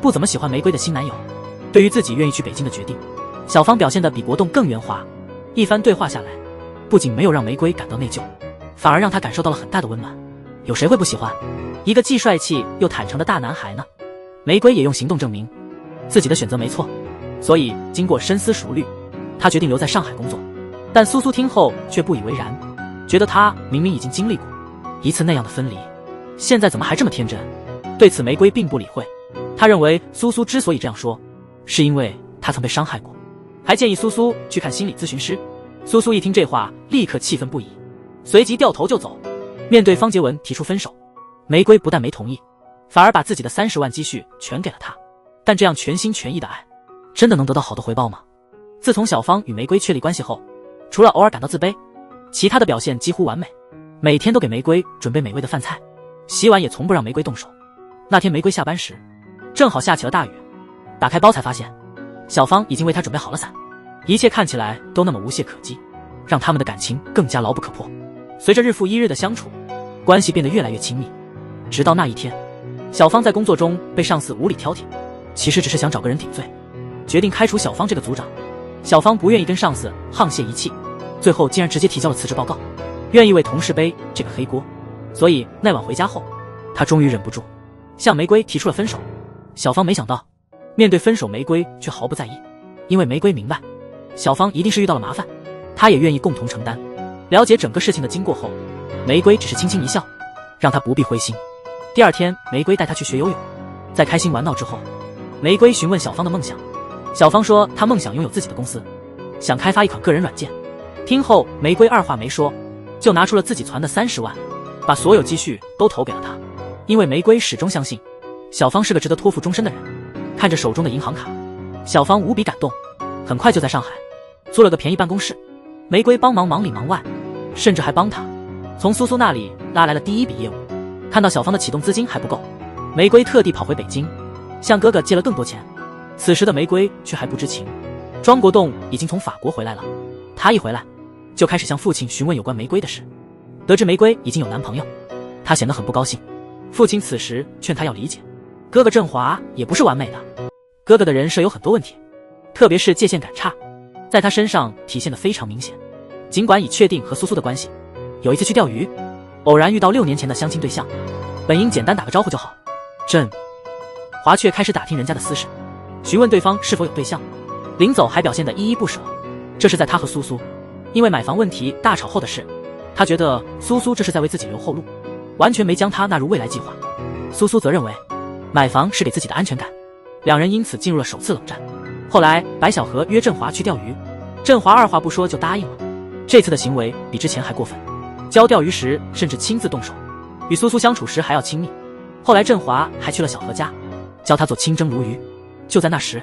不怎么喜欢玫瑰的新男友。对于自己愿意去北京的决定，小芳表现得比国栋更圆滑。一番对话下来，不仅没有让玫瑰感到内疚，反而让她感受到了很大的温暖。有谁会不喜欢一个既帅气又坦诚的大男孩呢？玫瑰也用行动证明自己的选择没错，所以经过深思熟虑，她决定留在上海工作。但苏苏听后却不以为然，觉得她明明已经经历过一次那样的分离，现在怎么还这么天真？对此玫瑰并不理会，她认为苏苏之所以这样说，是因为她曾被伤害过，还建议苏苏去看心理咨询师。苏苏一听这话，立刻气愤不已，随即掉头就走。面对方杰文提出分手，玫瑰不但没同意，反而把自己的30万积蓄全给了他。但这样全心全意的爱，真的能得到好的回报吗？自从小芳与玫瑰确立关系后，除了偶尔感到自卑，其他的表现几乎完美，每天都给玫瑰准备美味的饭菜，洗碗也从不让玫瑰动手。那天玫瑰下班时，正好下起了大雨，打开包才发现小芳已经为她准备好了伞，一切看起来都那么无懈可击，让他们的感情更加牢不可破。随着日复一日的相处，关系变得越来越亲密。直到那一天，小芳在工作中被上司无理挑剔，其实只是想找个人顶罪，决定开除小芳这个组长。小芳不愿意跟上司沆瀣一气，最后竟然直接提交了辞职报告，愿意为同事背这个黑锅。所以那晚回家后，他终于忍不住向玫瑰提出了分手。小芳没想到，面对分手，玫瑰却毫不在意，因为玫瑰明白，小芳一定是遇到了麻烦，她也愿意共同承担。了解整个事情的经过后，玫瑰只是轻轻一笑，让她不必灰心。第二天，玫瑰带她去学游泳，在开心玩闹之后，玫瑰询问小芳的梦想。小芳说她梦想拥有自己的公司，想开发一款个人软件。听后，玫瑰二话没说，就拿出了自己攒的30万，把所有积蓄都投给了他。因为玫瑰始终相信小芳是个值得托付终身的人。看着手中的银行卡，小芳无比感动。很快就在上海租了个便宜办公室，玫瑰帮忙忙里忙外，甚至还帮她从苏苏那里拉来了第一笔业务。看到小芳的启动资金还不够，玫瑰特地跑回北京向哥哥借了更多钱。此时的玫瑰却还不知情，庄国栋已经从法国回来了。他一回来就开始向父亲询问有关玫瑰的事。得知玫瑰已经有男朋友，他显得很不高兴。父亲此时劝他要理解，哥哥振华也不是完美的，哥哥的人设有很多问题，特别是界限感差，在他身上体现得非常明显。尽管已确定和苏苏的关系，有一次去钓鱼，偶然遇到6年前的相亲对象，本应简单打个招呼就好，振华却开始打听人家的私事，询问对方是否有对象，临走还表现得依依不舍。这是在他和苏苏因为买房问题大吵后的事，他觉得苏苏这是在为自己留后路，完全没将他纳入未来计划。苏苏则认为买房是给自己的安全感，两人因此进入了首次冷战。后来白小河约振华去钓鱼，振华二话不说就答应了。这次的行为比之前还过分，教钓鱼时甚至亲自动手，与苏苏相处时还要亲密。后来振华还去了小河家，教他做清蒸鲈鱼。就在那时，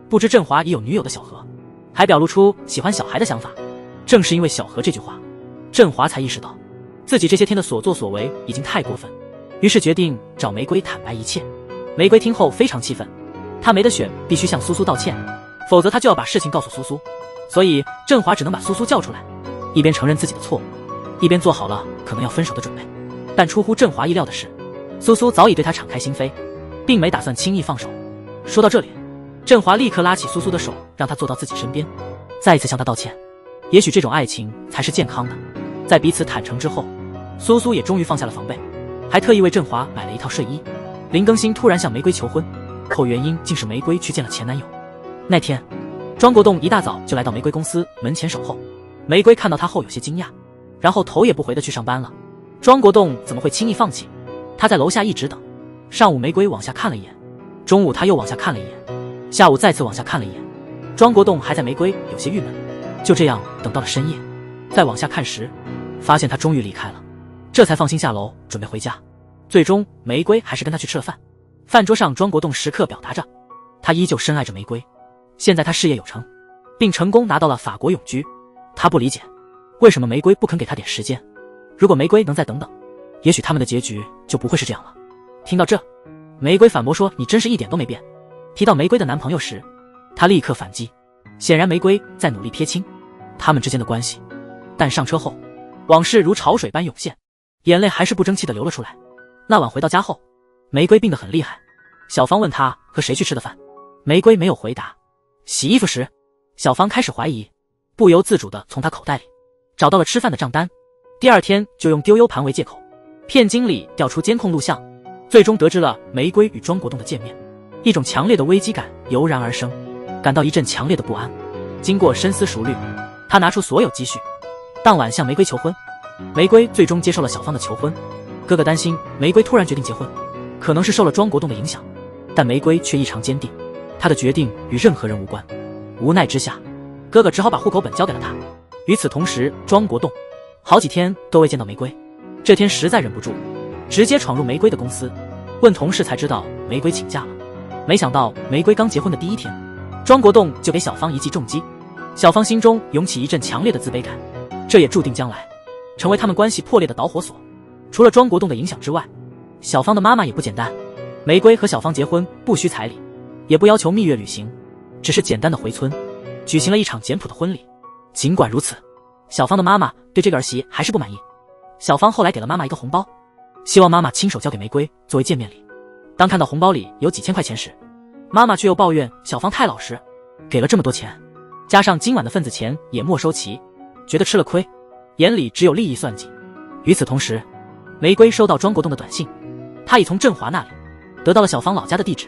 不知振华已有女友的小河还表露出喜欢小孩的想法。正是因为小河这句话，振华才意识到自己这些天的所作所为已经太过分，于是决定找玫瑰坦白一切。玫瑰听后非常气愤，她没得选，必须向苏苏道歉，否则她就要把事情告诉苏苏。所以振华只能把苏苏叫出来，一边承认自己的错误，一边做好了可能要分手的准备。但出乎振华意料的是，苏苏早已对他敞开心扉，并没打算轻易放手。说到这里，振华立刻拉起苏苏的手，让她坐到自己身边，再一次向她道歉。也许这种爱情才是健康的。在彼此坦诚之后，苏苏也终于放下了防备，还特意为振华买了一套睡衣。林更新突然向玫瑰求婚，后原因竟是玫瑰去见了前男友。那天，庄国栋一大早就来到玫瑰公司门前守候。玫瑰看到他后有些惊讶，然后头也不回地去上班了。庄国栋怎么会轻易放弃？他在楼下一直等。上午玫瑰往下看了一眼，中午他又往下看了一眼，下午再次往下看了一眼。庄国栋还在玫瑰有些郁闷，就这样等到了深夜，再往下看时，发现他终于离开了，这才放心下楼准备回家。最终玫瑰还是跟他去吃了饭。饭桌上庄国栋时刻表达着他依旧深爱着玫瑰。现在他事业有成，并成功拿到了法国永居。他不理解为什么玫瑰不肯给他点时间，如果玫瑰能再等等，也许他们的结局就不会是这样了。听到这，玫瑰反驳说，你真是一点都没变。提到玫瑰的男朋友时，他立刻反击，显然玫瑰在努力撇清他们之间的关系。但上车后，往事如潮水般涌现，眼泪还是不争气地流了出来。那晚回到家后，玫瑰病得很厉害。小芳问她和谁去吃的饭，玫瑰没有回答。洗衣服时，小芳开始怀疑，不由自主地从她口袋里找到了吃饭的账单。第二天就用丢 U 盘为借口，骗经理调出监控录像，最终得知了玫瑰与庄国栋的见面。一种强烈的危机感油然而生，感到一阵强烈的不安。经过深思熟虑，他拿出所有积蓄，当晚向玫瑰求婚。玫瑰最终接受了小芳的求婚。哥哥担心玫瑰突然决定结婚，可能是受了庄国栋的影响，但玫瑰却异常坚定，她的决定与任何人无关。无奈之下，哥哥只好把户口本交给了他。与此同时，庄国栋好几天都未见到玫瑰，这天实在忍不住，直接闯入玫瑰的公司，问同事才知道玫瑰请假了。没想到玫瑰刚结婚的第一天，庄国栋就给小芳一记重击。小芳心中涌起一阵强烈的自卑感，这也注定将来成为他们关系破裂的导火索。除了庄国栋的影响之外，小芳的妈妈也不简单。玫瑰和小芳结婚不需彩礼，也不要求蜜月旅行，只是简单的回村举行了一场简朴的婚礼。尽管如此，小芳的妈妈对这个儿媳还是不满意。小芳后来给了妈妈一个红包，希望妈妈亲手交给玫瑰作为见面礼。当看到红包里有几千块钱时，妈妈却又抱怨小芳太老实，给了这么多钱，加上今晚的份子钱也没收齐，觉得吃了亏，眼里只有利益算计。与此同时，玫瑰收到庄国栋的短信，他已从振华那里得到了小芳老家的地址，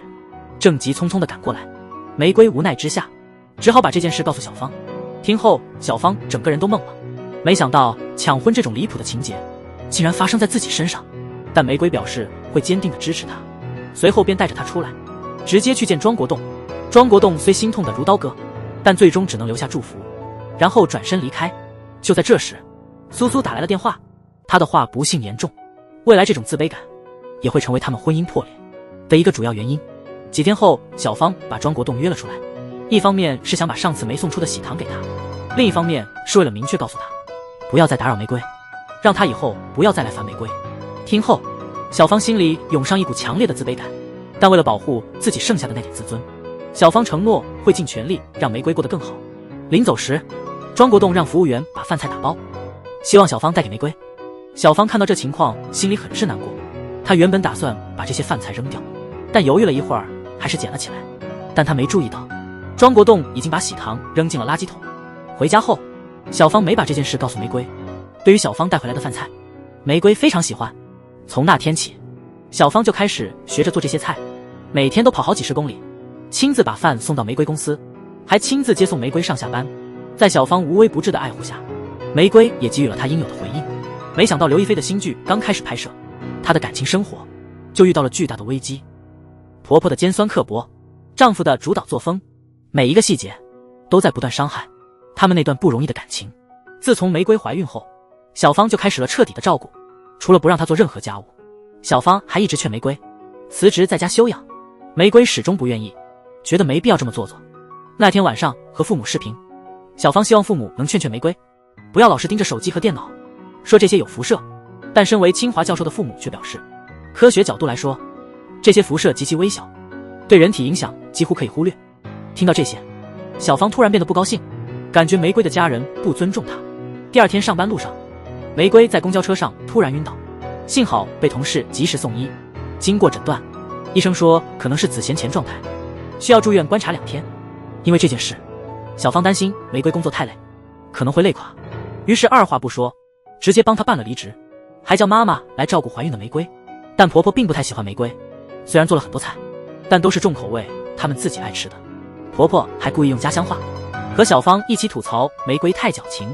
正急匆匆地赶过来。玫瑰无奈之下，只好把这件事告诉小芳。听后，小芳整个人都懵了，没想到抢婚这种离谱的情节竟然发生在自己身上。但玫瑰表示会坚定地支持他，随后便带着他出来，直接去见庄国栋。庄国栋虽心痛得如刀割，但最终只能留下祝福，然后转身离开。就在这时，苏苏打来了电话，她的话不幸言中，未来这种自卑感也会成为他们婚姻破裂的一个主要原因。几天后，小芳把庄国栋约了出来，一方面是想把上次没送出的喜糖给他，另一方面是为了明确告诉他不要再打扰玫瑰，让他以后不要再来烦玫瑰。听后，小芳心里涌上一股强烈的自卑感，但为了保护自己剩下的那点自尊，小芳承诺会尽全力让玫瑰过得更好。临走时，庄国栋让服务员把饭菜打包，希望小芳带给玫瑰。小芳看到这情况，心里很是难过。她原本打算把这些饭菜扔掉，但犹豫了一会儿，还是捡了起来。但她没注意到，庄国栋已经把喜糖扔进了垃圾桶。回家后，小芳没把这件事告诉玫瑰。对于小芳带回来的饭菜，玫瑰非常喜欢。从那天起，小芳就开始学着做这些菜，每天都跑好几十公里，亲自把饭送到玫瑰公司，还亲自接送玫瑰上下班。在小芳无微不至的爱护下，玫瑰也给予了她应有的回应。没想到刘亦菲的新剧刚开始拍摄，她的感情生活就遇到了巨大的危机。婆婆的尖酸刻薄，丈夫的主导作风，每一个细节都在不断伤害他们那段不容易的感情。自从玫瑰怀孕后，小芳就开始了彻底的照顾，除了不让她做任何家务，小芳还一直劝玫瑰辞职在家休养。玫瑰始终不愿意，觉得没必要这么做作。那天晚上和父母视频，小芳希望父母能劝劝玫瑰不要老是盯着手机和电脑，说这些有辐射。但身为清华教授的父母却表示，科学角度来说，这些辐射极其微小，对人体影响几乎可以忽略。听到这些，小芳突然变得不高兴，感觉玫瑰的家人不尊重她。第二天上班路上，玫瑰在公交车上突然晕倒，幸好被同事及时送医。经过诊断，医生说可能是子痫前状态，需要住院观察2天。因为这件事，小芳担心玫瑰工作太累，可能会累垮，于是二话不说，直接帮她办了离职，还叫妈妈来照顾怀孕的玫瑰。但婆婆并不太喜欢玫瑰，虽然做了很多菜，但都是重口味，他们自己爱吃的。婆婆还故意用家乡话和小芳一起吐槽玫瑰太矫情，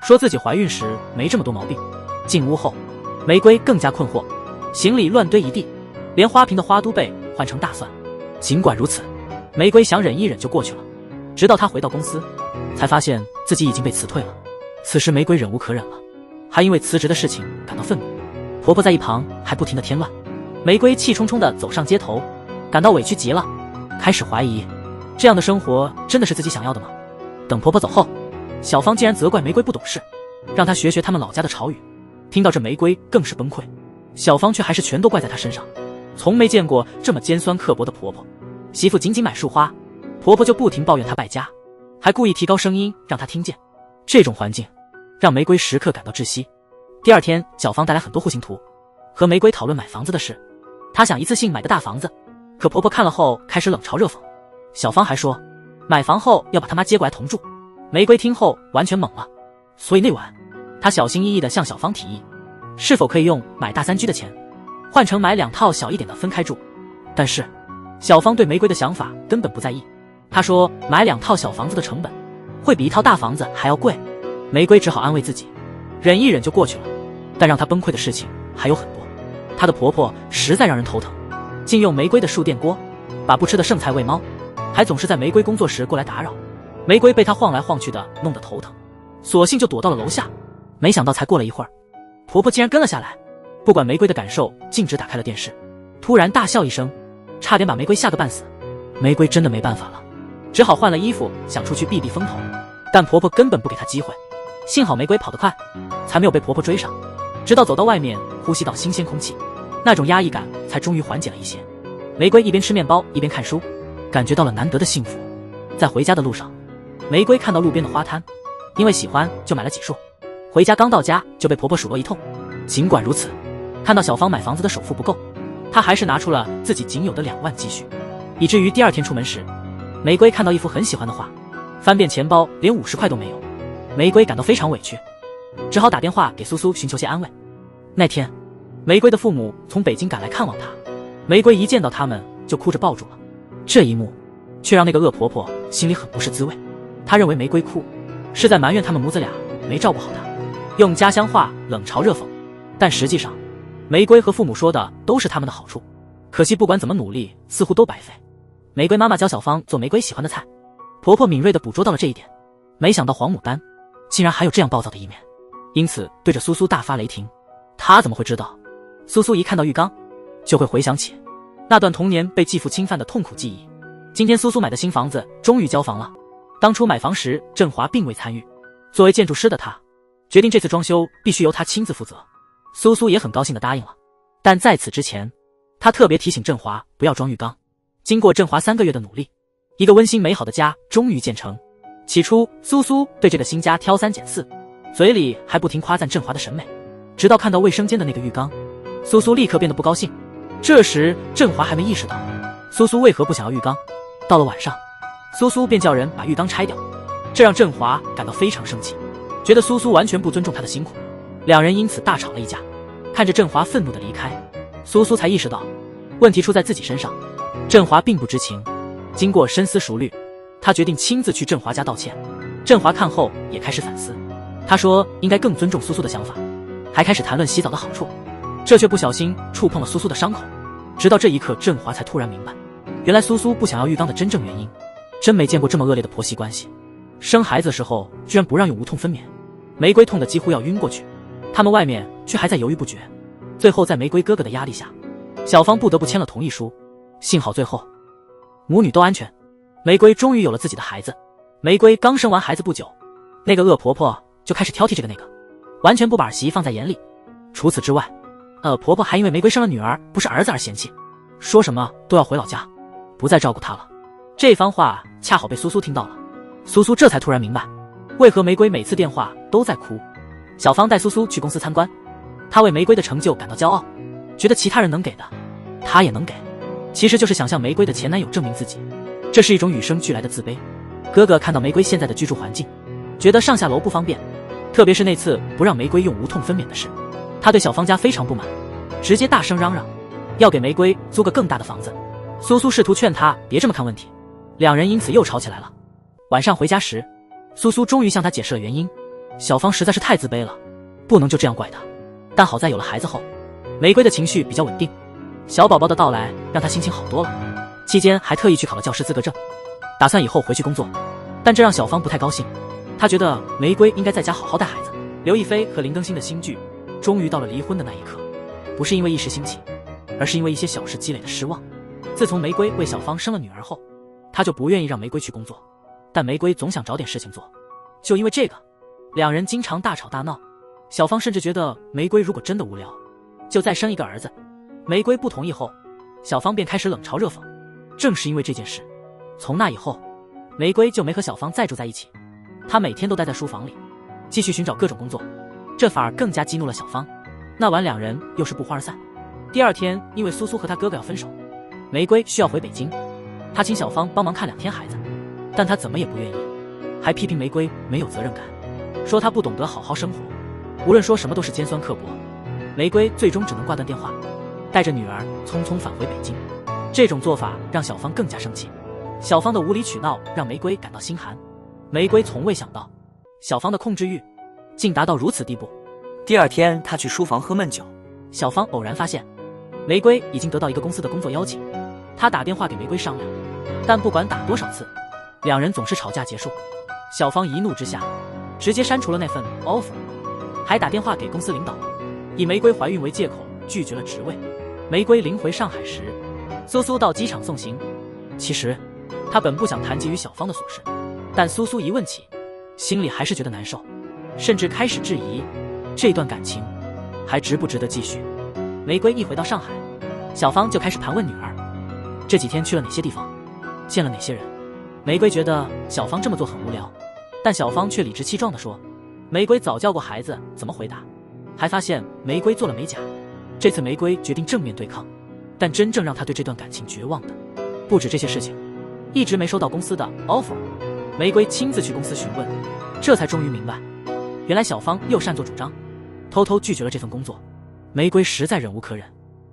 说自己怀孕时没这么多毛病。进屋后，玫瑰更加困惑，行李乱堆一地，连花瓶的花都被换成大蒜。尽管如此，玫瑰想忍一忍就过去了，直到她回到公司，才发现自己已经被辞退了。此时玫瑰忍无可忍了，还因为辞职的事情感到愤怒。婆婆在一旁还不停地添乱，玫瑰气冲冲地走上街头，感到委屈极了，开始怀疑这样的生活真的是自己想要的吗？等婆婆走后，小芳竟然责怪玫瑰不懂事，让她学学他们老家的潮语。听到这，玫瑰更是崩溃，小芳却还是全都怪在她身上。从没见过这么尖酸刻薄的婆婆，媳妇仅仅买束花，婆婆就不停抱怨她败家，还故意提高声音让她听见。这种环境让玫瑰时刻感到窒息。第二天，小芳带来很多户型图，和玫瑰讨论买房子的事。她想一次性买个大房子，可婆婆看了后开始冷嘲热讽。小芳还说买房后要把她妈接过来同住。玫瑰听后完全懵了，所以那晚她小心翼翼地向小芳提议，是否可以用买大3居的钱换成买2套小一点的分开住。但是小芳对玫瑰的想法根本不在意，她说买2套小房子的成本会比1套大房子还要贵。玫瑰只好安慰自己，忍一忍就过去了。但让她崩溃的事情还有很多。她的婆婆实在让人头疼，竟用玫瑰的数电锅把不吃的剩菜喂猫，还总是在玫瑰工作时过来打扰。玫瑰被她晃来晃去的弄得头疼，索性就躲到了楼下。没想到才过了一会儿，婆婆竟然跟了下来，不管玫瑰的感受，径直打开了电视，突然大笑一声，差点把玫瑰吓个半死。玫瑰真的没办法了，只好换了衣服想出去避避风头，但婆婆根本不给她机会。幸好玫瑰跑得快，才没有被婆婆追上，直到走到外面呼吸到新鲜空气，那种压抑感才终于缓解了一些。玫瑰一边吃面包一边看书，感觉到了难得的幸福。在回家的路上，玫瑰看到路边的花摊，因为喜欢就买了几束。回家刚到家就被婆婆数落一通。尽管如此，看到小芳买房子的首付不够，她还是拿出了自己仅有的2万积蓄，以至于第二天出门时，玫瑰看到一幅很喜欢的画，翻遍钱包连50块都没有。玫瑰感到非常委屈，只好打电话给苏苏寻求些安慰。那天玫瑰的父母从北京赶来看望她，玫瑰一见到他们就哭着抱住了。这一幕却让那个恶婆婆心里很不是滋味，她认为玫瑰哭是在埋怨他们母子俩没照顾好她，用家乡话冷嘲热讽。但实际上，玫瑰和父母说的都是他们的好处，可惜不管怎么努力，似乎都白费。玫瑰妈妈教小芳做玫瑰喜欢的菜，婆婆敏锐地捕捉到了这一点，没想到黄牡丹竟然还有这样暴躁的一面，因此对着苏苏大发雷霆。她怎么会知道？苏苏一看到浴缸，就会回想起那段童年被继父侵犯的痛苦记忆。今天苏苏买的新房子终于交房了，当初买房时振华并未参与，作为建筑师的他决定这次装修必须由他亲自负责。苏苏也很高兴地答应了，但在此之前，他特别提醒振华不要装浴缸。经过振华3个月的努力，一个温馨美好的家终于建成。起初，苏苏对这个新家挑三拣四，嘴里还不停夸赞振华的审美，直到看到卫生间的那个浴缸，苏苏立刻变得不高兴。这时，振华还没意识到苏苏为何不想要浴缸。到了晚上，苏苏便叫人把浴缸拆掉，这让振华感到非常生气，觉得苏苏完全不尊重他的辛苦。两人因此大吵了一架。看着振华愤怒的离开，苏苏才意识到问题出在自己身上。振华并不知情，经过深思熟虑，他决定亲自去振华家道歉。振华看后也开始反思，他说应该更尊重苏苏的想法，还开始谈论洗澡的好处，这却不小心触碰了苏苏的伤口。直到这一刻，振华才突然明白，原来苏苏不想要浴缸的真正原因。真没见过这么恶劣的婆媳关系，生孩子的时候居然不让用无痛分娩。玫瑰痛得几乎要晕过去，他们外面却还在犹豫不决。最后在玫瑰哥哥的压力下，小芳不得不签了同意书。幸好最后母女都安全，玫瑰终于有了自己的孩子。玫瑰刚生完孩子不久，那个恶婆婆就开始挑剔这个那个，完全不把儿媳放在眼里。除此之外，婆婆还因为玫瑰生了女儿不是儿子而嫌弃，说什么都要回老家，不再照顾她了。这番话恰好被苏苏听到了，苏苏这才突然明白为何玫瑰每次电话都在哭。小芳带苏苏去公司参观，她为玫瑰的成就感到骄傲，觉得其他人能给的她也能给，其实就是想向玫瑰的前男友证明自己，这是一种与生俱来的自卑。哥哥看到玫瑰现在的居住环境，觉得上下楼不方便，特别是那次不让玫瑰用无痛分娩的事，他对小芳家非常不满，直接大声嚷嚷要给玫瑰租个更大的房子。苏苏试图劝他别这么看问题，两人因此又吵起来了。晚上回家时，苏苏终于向他解释了原因，小芳实在是太自卑了，不能就这样怪她。但好在有了孩子后，玫瑰的情绪比较稳定，小宝宝的到来让她心情好多了。期间还特意去考了教师资格证，打算以后回去工作。但这让小芳不太高兴，她觉得玫瑰应该在家好好带孩子。刘亦菲和林更新的新剧终于到了离婚的那一刻，不是因为一时兴起，而是因为一些小事积累的失望。自从玫瑰为小芳生了女儿后，她就不愿意让玫瑰去工作，但玫瑰总想找点事情做。就因为这个，两人经常大吵大闹。小芳甚至觉得玫瑰如果真的无聊，就再生一个儿子。玫瑰不同意后，小芳便开始冷嘲热讽。正是因为这件事，从那以后，玫瑰就没和小芳再住在一起，她每天都待在书房里，继续寻找各种工作，这反而更加激怒了小芳。那晚两人又是不欢而散。第二天，因为苏苏和他哥哥要分手，玫瑰需要回北京，她请小芳帮忙看2天孩子，但她怎么也不愿意，还批评玫瑰没有责任感，说她不懂得好好生活，无论说什么都是尖酸刻薄。玫瑰最终只能挂断电话，带着女儿匆匆返回北京。这种做法让小芳更加生气，小芳的无理取闹让玫瑰感到心寒。玫瑰从未想到，小芳的控制欲竟达到如此地步。第二天，她去书房喝闷酒，小芳偶然发现玫瑰已经得到一个公司的工作邀请，她打电话给玫瑰商量，但不管打多少次，两人总是吵架结束。小芳一怒之下，直接删除了那份 offer， 还打电话给公司领导，以玫瑰怀孕为借口拒绝了职位。玫瑰临回上海时，苏苏到机场送行。其实她本不想谈及与小芳的琐事，但苏苏一问起，心里还是觉得难受，甚至开始质疑这段感情还值不值得继续。玫瑰一回到上海，小芳就开始盘问女儿这几天去了哪些地方，见了哪些人。玫瑰觉得小芳这么做很无聊，但小芳却理直气壮地说玫瑰早教过孩子怎么回答，还发现玫瑰做了美甲。这次玫瑰决定正面对抗，但真正让她对这段感情绝望的不止这些事情。一直没收到公司的 offer， 玫瑰亲自去公司询问，这才终于明白，原来小芳又擅作主张，偷偷拒绝了这份工作。玫瑰实在忍无可忍，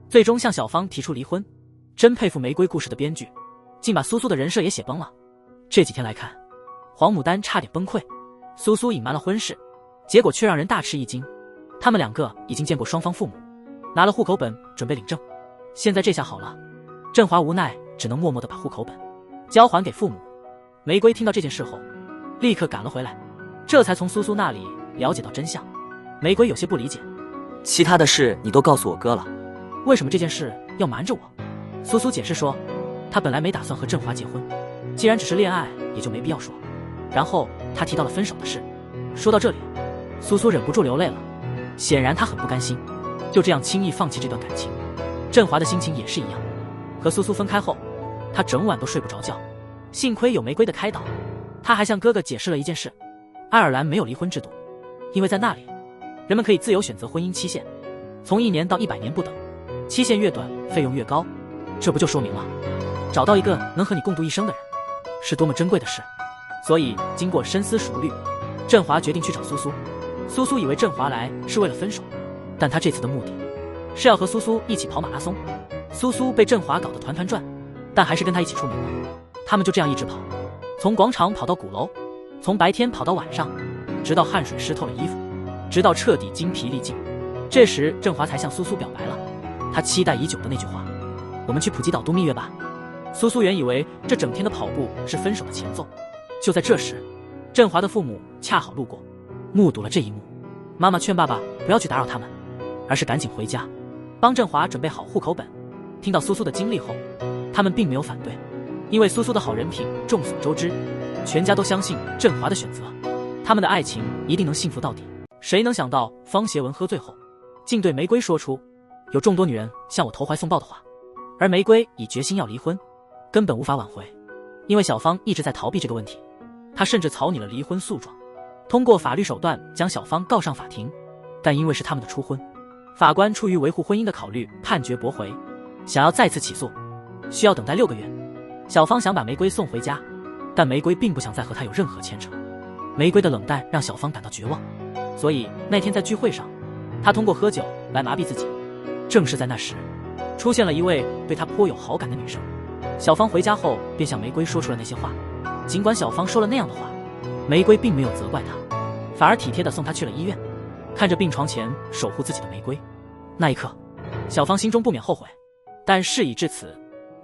最终向小芳提出离婚。真佩服玫瑰故事的编剧，竟把苏苏的人设也写崩了。这几天来看，黄牡丹差点崩溃。苏苏隐瞒了婚事，结果却让人大吃一惊。他们两个已经见过双方父母，拿了户口本准备领证。现在这下好了，振华无奈只能默默地把户口本交还给父母。玫瑰听到这件事后，立刻赶了回来，这才从苏苏那里了解到真相。玫瑰有些不理解，其他的事你都告诉我哥了，为什么这件事要瞒着我？苏苏解释说，她本来没打算和振华结婚，既然只是恋爱，也就没必要说。然后她提到了分手的事。说到这里，苏苏忍不住流泪了，显然她很不甘心，就这样轻易放弃这段感情。振华的心情也是一样，和苏苏分开后，他整晚都睡不着觉。幸亏有玫瑰的开导，他还向哥哥解释了一件事：爱尔兰没有离婚制度，因为在那里，人们可以自由选择婚姻期限，从1年到100年不等，期限越短，费用越高。这不就说明了，找到一个能和你共度一生的人，是多么珍贵的事。所以经过深思熟虑，振华决定去找苏苏。苏苏以为振华来是为了分手，但他这次的目的是要和苏苏一起跑马拉松。苏苏被振华搞得团团转，但还是跟他一起出门了。他们就这样一直跑，从广场跑到鼓楼，从白天跑到晚上，直到汗水湿透了衣服，直到彻底精疲力尽。这时振华才向苏苏表白了他期待已久的那句话：我们去普吉岛度蜜月吧。苏苏原以为这整天的跑步是分手的前奏，就在这时，振华的父母恰好路过，目睹了这一幕。妈妈劝爸爸不要去打扰他们，而是赶紧回家帮振华准备好户口本。听到苏苏的经历后，他们并没有反对，因为苏苏的好人品众所周知，全家都相信振华的选择，他们的爱情一定能幸福到底。谁能想到方协文喝醉后竟对玫瑰说出有众多女人向我投怀送抱的话，而玫瑰已决心要离婚，根本无法挽回。因为小芳一直在逃避这个问题，她甚至草拟了离婚诉状，通过法律手段将小芳告上法庭，但因为是他们的初婚，法官出于维护婚姻的考虑判决驳回。想要再次起诉，需要等待6个月。小芳想把玫瑰送回家，但玫瑰并不想再和她有任何牵扯。玫瑰的冷淡让小芳感到绝望，所以那天在聚会上，她通过喝酒来麻痹自己。正是在那时，出现了一位对她颇有好感的女生。小芳回家后便向玫瑰说出了那些话。尽管小芳说了那样的话，玫瑰并没有责怪她，反而体贴地送她去了医院。看着病床前守护自己的玫瑰，那一刻，小芳心中不免后悔，但事已至此，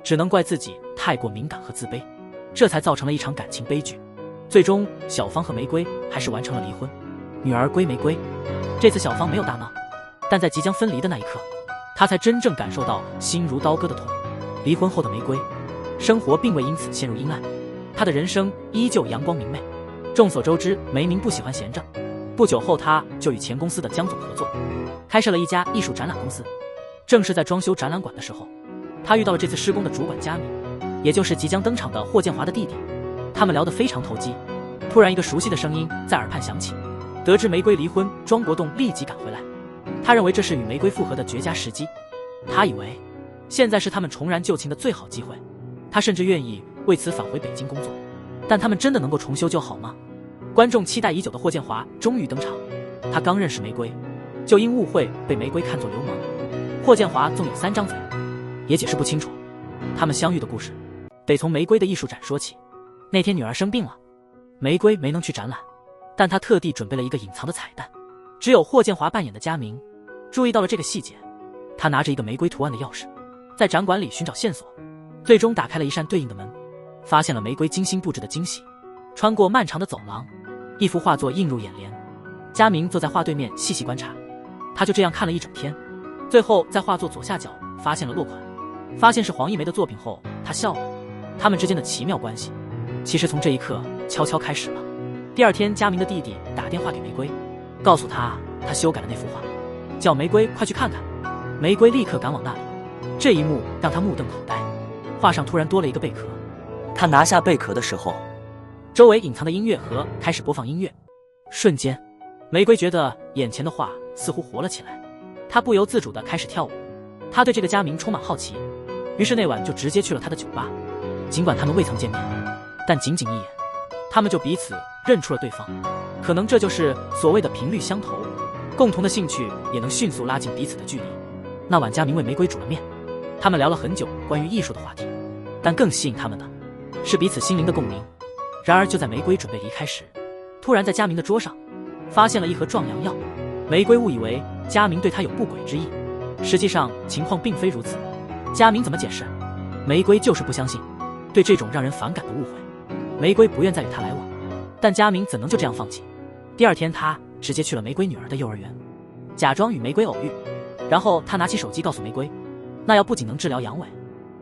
只能怪自己太过敏感和自卑，这才造成了一场感情悲剧。最终小芳和玫瑰还是完成了离婚，女儿归玫瑰。这次小芳没有大闹，但在即将分离的那一刻，她才真正感受到心如刀割的痛。离婚后的玫瑰生活并未因此陷入阴暗，她的人生依旧阳光明媚。众所周知，梅明不喜欢闲着，不久后他就与前公司的江总合作，开设了一家艺术展览公司。正是在装修展览馆的时候，他遇到了这次施工的主管佳敏，也就是即将登场的霍建华的弟弟。他们聊得非常投机，突然一个熟悉的声音在耳畔响起。得知玫瑰离婚，庄国栋立即赶回来，他认为这是与玫瑰复合的绝佳时机，他以为现在是他们重燃旧情的最好机会，他甚至愿意为此返回北京工作。但他们真的能够重修旧好吗？观众期待已久的霍建华终于登场，他刚认识玫瑰，就因误会被玫瑰看作流氓。霍建华纵有3张嘴，也解释不清楚。他们相遇的故事得从玫瑰的艺术展说起。那天女儿生病了，玫瑰没能去展览，但她特地准备了一个隐藏的彩蛋，只有霍建华扮演的佳明注意到了这个细节。他拿着一个玫瑰图案的钥匙，在展馆里寻找线索，最终打开了一扇对应的门，发现了玫瑰精心布置的惊喜。穿过漫长的走廊，一幅画作映入眼帘。佳明坐在画对面细细观察，他就这样看了一整天。最后在画作左下角发现了落款，发现是黄一梅的作品后，他笑了。他们之间的奇妙关系其实从这一刻悄悄开始了。第二天，佳明的弟弟打电话给玫瑰，告诉他修改了那幅画，叫玫瑰快去看看。玫瑰立刻赶往那里，这一幕让他目瞪口呆。画上突然多了一个贝壳，他拿下贝壳的时候，周围隐藏的音乐盒开始播放音乐，瞬间玫瑰觉得眼前的画似乎活了起来，她不由自主地开始跳舞。她对这个佳明充满好奇，于是那晚就直接去了他的酒吧。尽管他们未曾见面，但仅仅一眼，他们就彼此认出了对方。可能这就是所谓的频率相投。共同的兴趣也能迅速拉近彼此的距离。那晚佳明为玫瑰煮了面，他们聊了很久关于艺术的话题，但更吸引他们的是彼此心灵的共鸣。然而就在玫瑰准备离开时，突然在佳明的桌上发现了一盒壮阳药。玫瑰误以为佳明对她有不轨之意，实际上情况并非如此。佳明怎么解释，玫瑰就是不相信。对这种让人反感的误会，玫瑰不愿再与他来往，但佳明怎能就这样放弃？第二天他直接去了玫瑰女儿的幼儿园，假装与玫瑰偶遇，然后他拿起手机告诉玫瑰，那药不仅能治疗阳痿，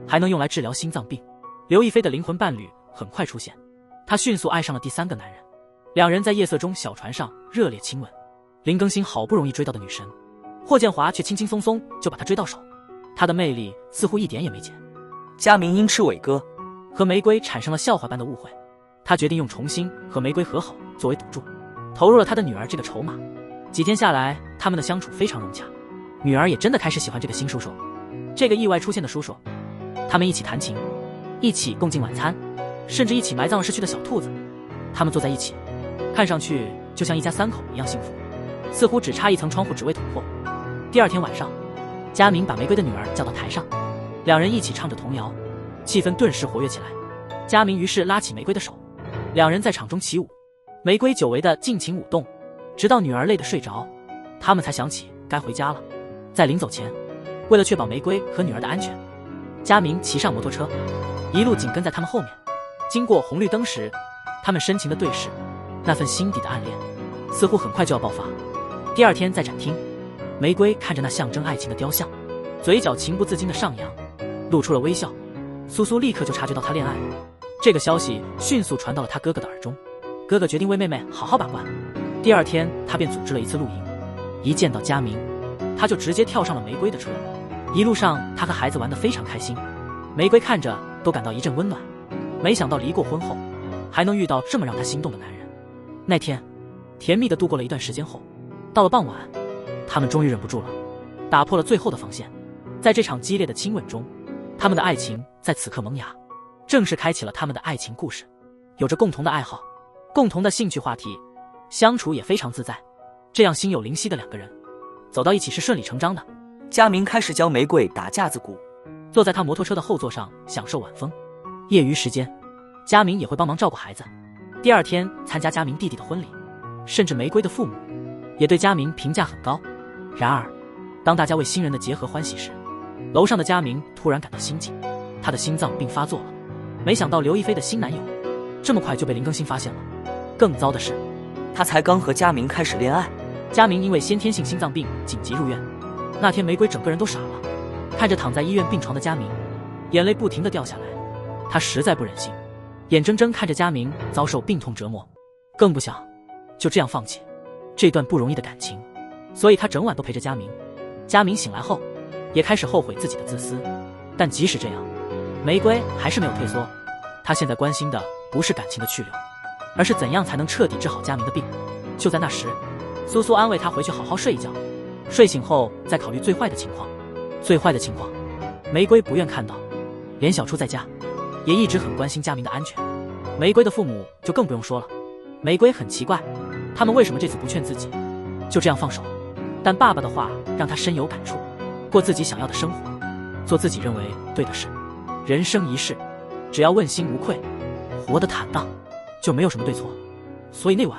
还能用来治疗心脏病。刘亦菲的灵魂伴侣很快出现，他迅速爱上了第三个男人，两人在夜色中小船上热烈亲吻。林更新好不容易追到的女神，霍建华却轻轻松松就把她追到手，她的魅力似乎一点也没减。佳明因吃伟哥和玫瑰产生了笑话般的误会，他决定用重新和玫瑰和好作为赌注，投入了他的女儿这个筹码。几天下来，他们的相处非常融洽，女儿也真的开始喜欢这个新叔叔。这个意外出现的叔叔，他们一起弹琴，一起共进晚餐，甚至一起埋葬了逝去的小兔子。他们坐在一起，看上去就像一家三口一样幸福，似乎只差一层窗户纸未捅破。第二天晚上，佳明把玫瑰的女儿叫到台上，两人一起唱着童谣，气氛顿时活跃起来。佳明于是拉起玫瑰的手，两人在场中起舞，玫瑰久违的尽情舞动，直到女儿累得睡着，他们才想起该回家了。在临走前，为了确保玫瑰和女儿的安全，佳明骑上摩托车，一路紧跟在他们后面。经过红绿灯时，他们深情的对视，那份心底的暗恋似乎很快就要爆发。第二天在展厅，玫瑰看着那象征爱情的雕像，嘴角情不自禁的上扬，露出了微笑。苏苏立刻就察觉到他恋爱了，这个消息迅速传到了他哥哥的耳中，哥哥决定为妹妹好好把关。第二天他便组织了一次露营，一见到佳明，他就直接跳上了玫瑰的车。一路上他和孩子玩得非常开心，玫瑰看着都感到一阵温暖。没想到离过婚后还能遇到这么让他心动的男人。那天甜蜜地度过了一段时间后，到了傍晚，他们终于忍不住了，打破了最后的防线。在这场激烈的亲吻中，他们的爱情在此刻萌芽，正式开启了他们的爱情故事。有着共同的爱好，共同的兴趣话题，相处也非常自在。这样心有灵犀的两个人走到一起是顺理成章的。佳明开始教玫瑰打架子鼓，坐在他摩托车的后座上享受晚风。业余时间，佳明也会帮忙照顾孩子。第二天参加佳明弟弟的婚礼，甚至玫瑰的父母也对佳明评价很高。然而当大家为新人的结合欢喜时，楼上的佳明突然感到心悸，他的心脏病发作了。没想到刘亦菲的新男友这么快就被林更新发现了。更糟的是，他才刚和佳明开始恋爱，佳明因为先天性心脏病紧急入院。那天玫瑰整个人都傻了，看着躺在医院病床的佳明，眼泪不停地掉下来。他实在不忍心眼睁睁看着佳明遭受病痛折磨，更不想就这样放弃这段不容易的感情，所以他整晚都陪着佳明。佳明醒来后也开始后悔自己的自私，但即使这样，玫瑰还是没有退缩。她现在关心的不是感情的去留，而是怎样才能彻底治好佳明的病。就在那时，苏苏安慰他回去好好睡一觉，睡醒后再考虑最坏的情况。最坏的情况，玫瑰不愿看到。连小初在家也一直很关心佳明的安全，玫瑰的父母就更不用说了。玫瑰很奇怪，他们为什么这次不劝自己就这样放手？但爸爸的话让他深有感触，过自己想要的生活，做自己认为对的事。人生一世，只要问心无愧，活得坦荡，就没有什么对错。所以那晚，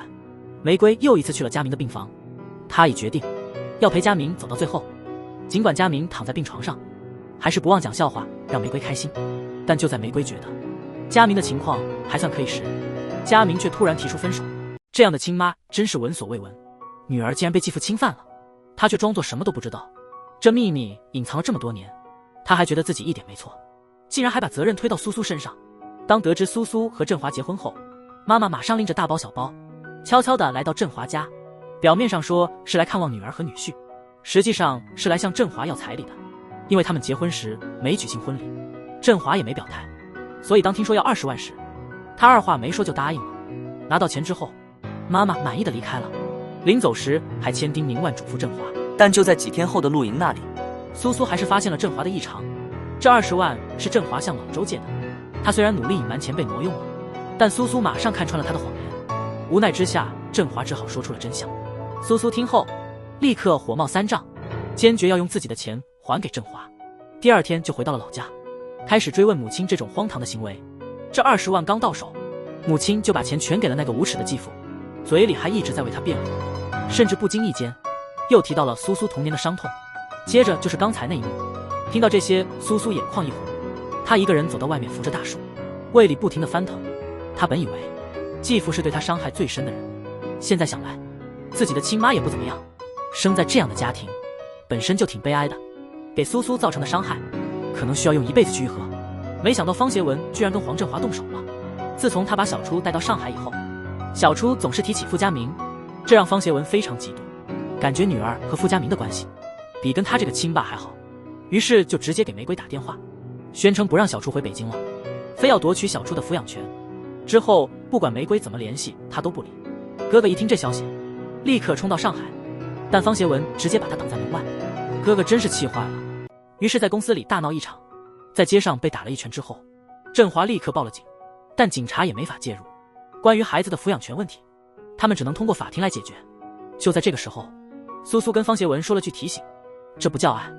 玫瑰又一次去了佳明的病房，她已决定要陪佳明走到最后。尽管佳明躺在病床上，还是不忘讲笑话让玫瑰开心。但就在玫瑰觉得佳明的情况还算可以时，佳明却突然提出分手。这样的亲妈真是闻所未闻，女儿竟然被继父侵犯了，她却装作什么都不知道。这秘密隐藏了这么多年，她还觉得自己一点没错，竟然还把责任推到苏苏身上。当得知苏苏和振华结婚后，妈妈马上拎着大包小包悄悄地来到振华家，表面上说是来看望女儿和女婿，实际上是来向振华要彩礼的。因为他们结婚时没举行婚礼，振华也没表态，所以当听说要20万时，他二话没说就答应了。拿到钱之后，妈妈满意的离开了，临走时还千叮咛万嘱咐振华。但就在几天后的露营那里，苏苏还是发现了振华的异常。这20万是振华向老周借的，他虽然努力隐瞒钱被挪用了，但苏苏马上看穿了他的谎言。无奈之下，振华只好说出了真相。苏苏听后立刻火冒三丈，坚决要用自己的钱还给振华。第二天就回到了老家，开始追问母亲这种荒唐的行为。这20万刚到手，母亲就把钱全给了那个无耻的继父，嘴里还一直在为他辩护，甚至不经意间又提到了苏苏童年的伤痛。接着就是刚才那一幕，听到这些，苏苏眼眶一红，她一个人走到外面扶着大树，胃里不停地翻腾。她本以为继父是对她伤害最深的人，现在想来自己的亲妈也不怎么样，生在这样的家庭本身就挺悲哀的，给苏苏造成的伤害可能需要用一辈子去愈合。没想到方协文居然跟黄振华动手了。自从他把小初带到上海以后，小初总是提起傅家明，这让方协文非常嫉妒，感觉女儿和傅家明的关系比跟他这个亲爸还好，于是就直接给玫瑰打电话，宣称不让小初回北京了，非要夺取小初的抚养权。之后不管玫瑰怎么联系他都不理。哥哥一听这消息，立刻冲到上海，但方协文直接把他挡在门外。哥哥真是气坏了，于是在公司里大闹一场，在街上被打了一拳之后，振华立刻报了警，但警察也没法介入。关于孩子的抚养权问题，他们只能通过法庭来解决。就在这个时候，苏苏跟方协文说了句提醒，这不叫爱，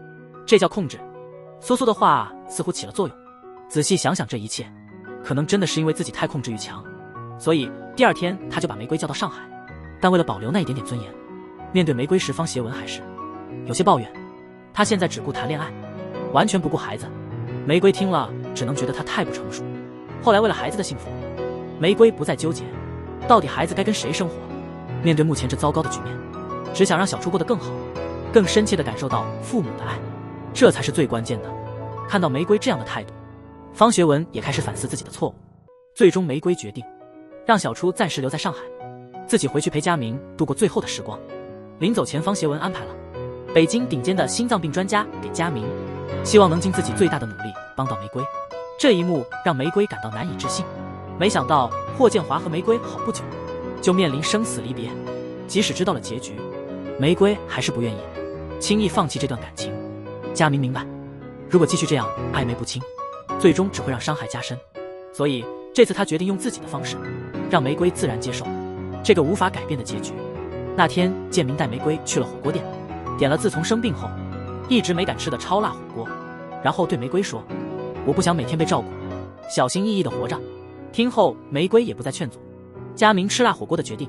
这叫控制。苏苏的话似乎起了作用，仔细想想这一切，可能真的是因为自己太控制欲强，所以第二天他就把玫瑰叫到上海。但为了保留那一点点尊严，面对玫瑰时，方协文还是有些抱怨，他现在只顾谈恋爱，完全不顾孩子。玫瑰听了只能觉得他太不成熟。后来为了孩子的幸福，玫瑰不再纠结到底孩子该跟谁生活，面对目前这糟糕的局面，只想让小初过得更好，更深切地感受到父母的爱，这才是最关键的。看到玫瑰这样的态度，方学文也开始反思自己的错误。最终玫瑰决定让小初暂时留在上海，自己回去陪佳明度过最后的时光。临走前，方协文安排了北京顶尖的心脏病专家给佳明，希望能尽自己最大的努力帮到玫瑰。这一幕让玫瑰感到难以置信，没想到霍建华和玫瑰好不久就面临生死离别，即使知道了结局，玫瑰还是不愿意轻易放弃这段感情。佳明明白，如果继续这样暧昧不清，最终只会让伤害加深，所以这次他决定用自己的方式让玫瑰自然接受这个无法改变的结局。那天建明带玫瑰去了火锅店，点了自从生病后一直没敢吃的超辣火锅，然后对玫瑰说，我不想每天被照顾，小心翼翼地活着。听后玫瑰也不再劝阻佳明吃辣火锅的决定，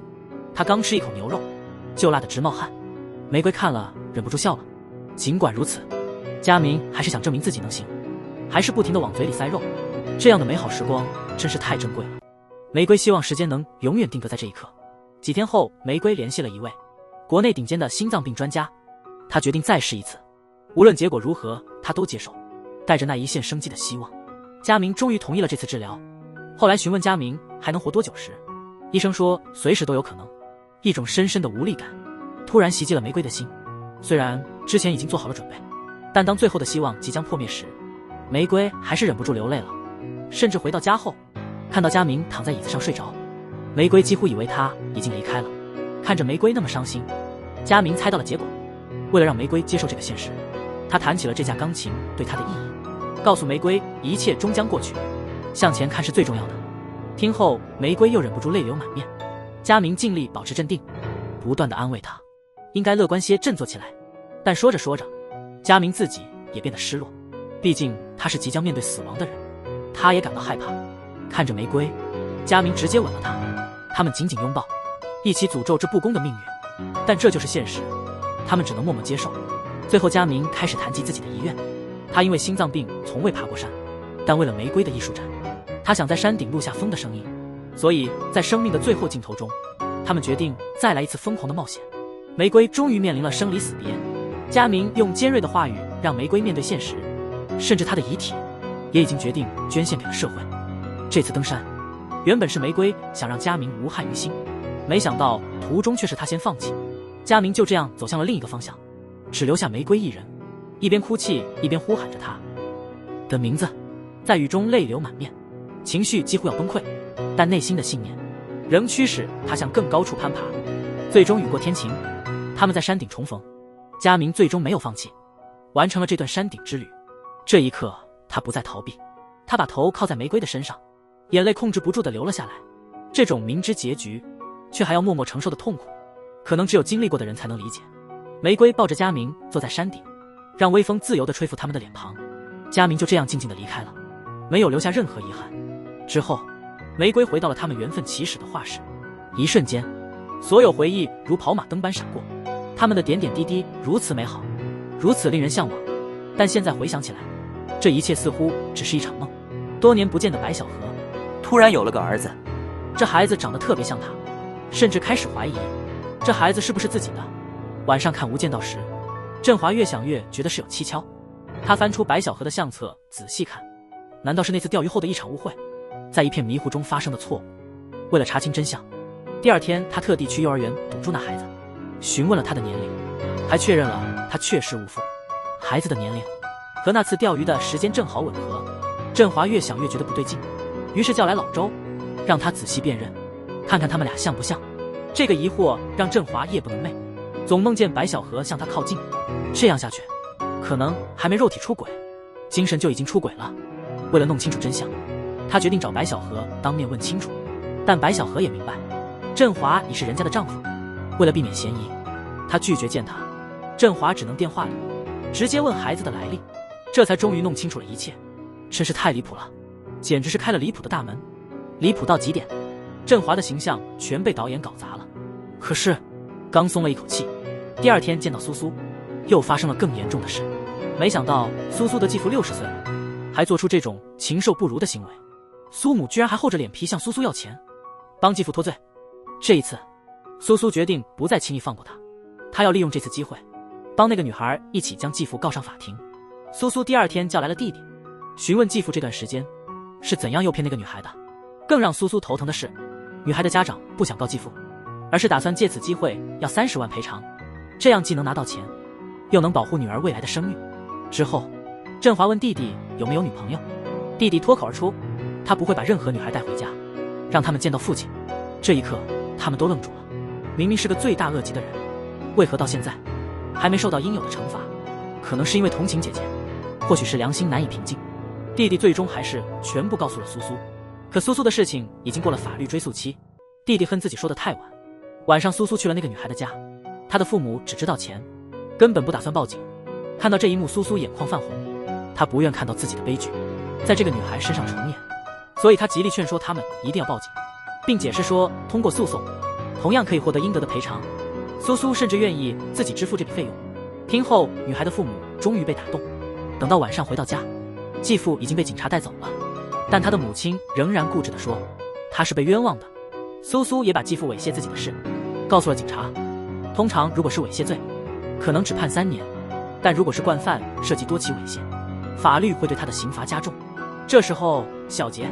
他刚吃一口牛肉就辣得直冒汗。玫瑰看了忍不住笑了，尽管如此，佳明还是想证明自己能行，还是不停地往嘴里塞肉，这样的美好时光真是太珍贵了。玫瑰希望时间能永远定格在这一刻。几天后，玫瑰联系了一位国内顶尖的心脏病专家，他决定再试一次，无论结果如何他都接受，带着那一线生机的希望。佳明终于同意了这次治疗。后来询问佳明还能活多久时，医生说随时都有可能。一种深深的无力感突然袭击了玫瑰的心，虽然之前已经做好了准备，但当最后的希望即将破灭时，玫瑰还是忍不住流泪了。甚至回到家后，看到佳明躺在椅子上睡着，玫瑰几乎以为他已经离开了。看着玫瑰那么伤心，佳明猜到了结果。为了让玫瑰接受这个现实，他弹起了这架钢琴对她的意义，告诉玫瑰一切终将过去，向前看是最重要的。听后玫瑰又忍不住泪流满面。佳明尽力保持镇定，不断地安慰她应该乐观些，振作起来。但说着说着，佳明自己也变得失落，毕竟他是即将面对死亡的人，他也感到害怕。看着玫瑰，佳明直接吻了她，他们紧紧拥抱，一起诅咒这不公的命运。但这就是现实，他们只能默默接受。最后佳明开始谈及自己的遗愿，他因为心脏病从未爬过山，但为了玫瑰的艺术展，他想在山顶录下风的声音。所以在生命的最后镜头中，他们决定再来一次疯狂的冒险。玫瑰终于面临了生离死别，佳明用尖锐的话语让玫瑰面对现实，甚至他的遗体也已经决定捐献给了社会。这次登山原本是玫瑰想让佳明无憾于心，没想到途中却是他先放弃。佳明就这样走向了另一个方向，只留下玫瑰一人，一边哭泣一边呼喊着他的名字，在雨中泪流满面，情绪几乎要崩溃，但内心的信念仍驱使他向更高处攀爬。最终雨过天晴，他们在山顶重逢。佳明最终没有放弃，完成了这段山顶之旅。这一刻他不再逃避，他把头靠在玫瑰的身上，眼泪控制不住地流了下来。这种明知结局却还要默默承受的痛苦，可能只有经历过的人才能理解。玫瑰抱着佳明坐在山顶，让微风自由地吹拂他们的脸庞。佳明就这样静静地离开了，没有留下任何遗憾。之后，玫瑰回到了他们缘分起始的画室，一瞬间，所有回忆如跑马灯般闪过，他们的点点滴滴如此美好，如此令人向往。但现在回想起来，这一切似乎只是一场梦。多年不见的白小河突然有了个儿子，这孩子长得特别像他，甚至开始怀疑这孩子是不是自己的。晚上看《无间道》时，振华越想越觉得是有蹊跷。他翻出白小河的相册仔细看，难道是那次钓鱼后的一场误会，在一片迷糊中发生的错误？为了查清真相，第二天他特地去幼儿园堵住那孩子，询问了他的年龄，还确认了他确实无父。孩子的年龄和那次钓鱼的时间正好吻合。振华越想越觉得不对劲，于是叫来老周，让他仔细辨认，看看他们俩像不像。这个疑惑让振华夜不能寐，总梦见白小河向他靠近。这样下去，可能还没肉体出轨，精神就已经出轨了。为了弄清楚真相，他决定找白小河当面问清楚。但白小河也明白，振华已是人家的丈夫，为了避免嫌疑，他拒绝见他。振华只能电话里直接问孩子的来历，这才终于弄清楚了一切。真是太离谱了，简直是开了离谱的大门。离谱到极点，振华的形象全被导演搞砸了。可是刚松了一口气，第二天见到苏苏，又发生了更严重的事。没想到苏苏的继父60岁了，还做出这种禽兽不如的行为。苏母居然还厚着脸皮向苏苏要钱，帮继父脱罪。这一次，苏苏决定不再轻易放过他，他要利用这次机会，帮那个女孩一起将继父告上法庭。苏苏第二天叫来了弟弟，询问继父这段时间是怎样诱骗那个女孩的。更让苏苏头疼的是，女孩的家长不想告继父，而是打算借此机会要30万赔偿，这样既能拿到钱，又能保护女儿未来的声誉。之后，振华问弟弟有没有女朋友，弟弟脱口而出，他不会把任何女孩带回家，让他们见到父亲。这一刻，他们都愣住了。明明是个罪大恶极的人，为何到现在还没受到应有的惩罚？可能是因为同情姐姐，或许是良心难以平静。弟弟最终还是全部告诉了苏苏，可苏苏的事情已经过了法律追诉期，弟弟恨自己说得太晚。晚上苏苏去了那个女孩的家，她的父母只知道钱，根本不打算报警。看到这一幕，苏苏眼眶泛红，她不愿看到自己的悲剧在这个女孩身上重演，所以她极力劝说他们一定要报警，并解释说通过诉讼同样可以获得应得的赔偿。苏苏甚至愿意自己支付这笔费用。听后，女孩的父母终于被打动。等到晚上回到家，继父已经被警察带走了，但他的母亲仍然固执地说他是被冤枉的。苏苏也把继父猥亵自己的事告诉了警察。通常如果是猥亵罪，可能只判3年，但如果是惯犯涉及多起猥亵，法律会对他的刑罚加重。这时候小杰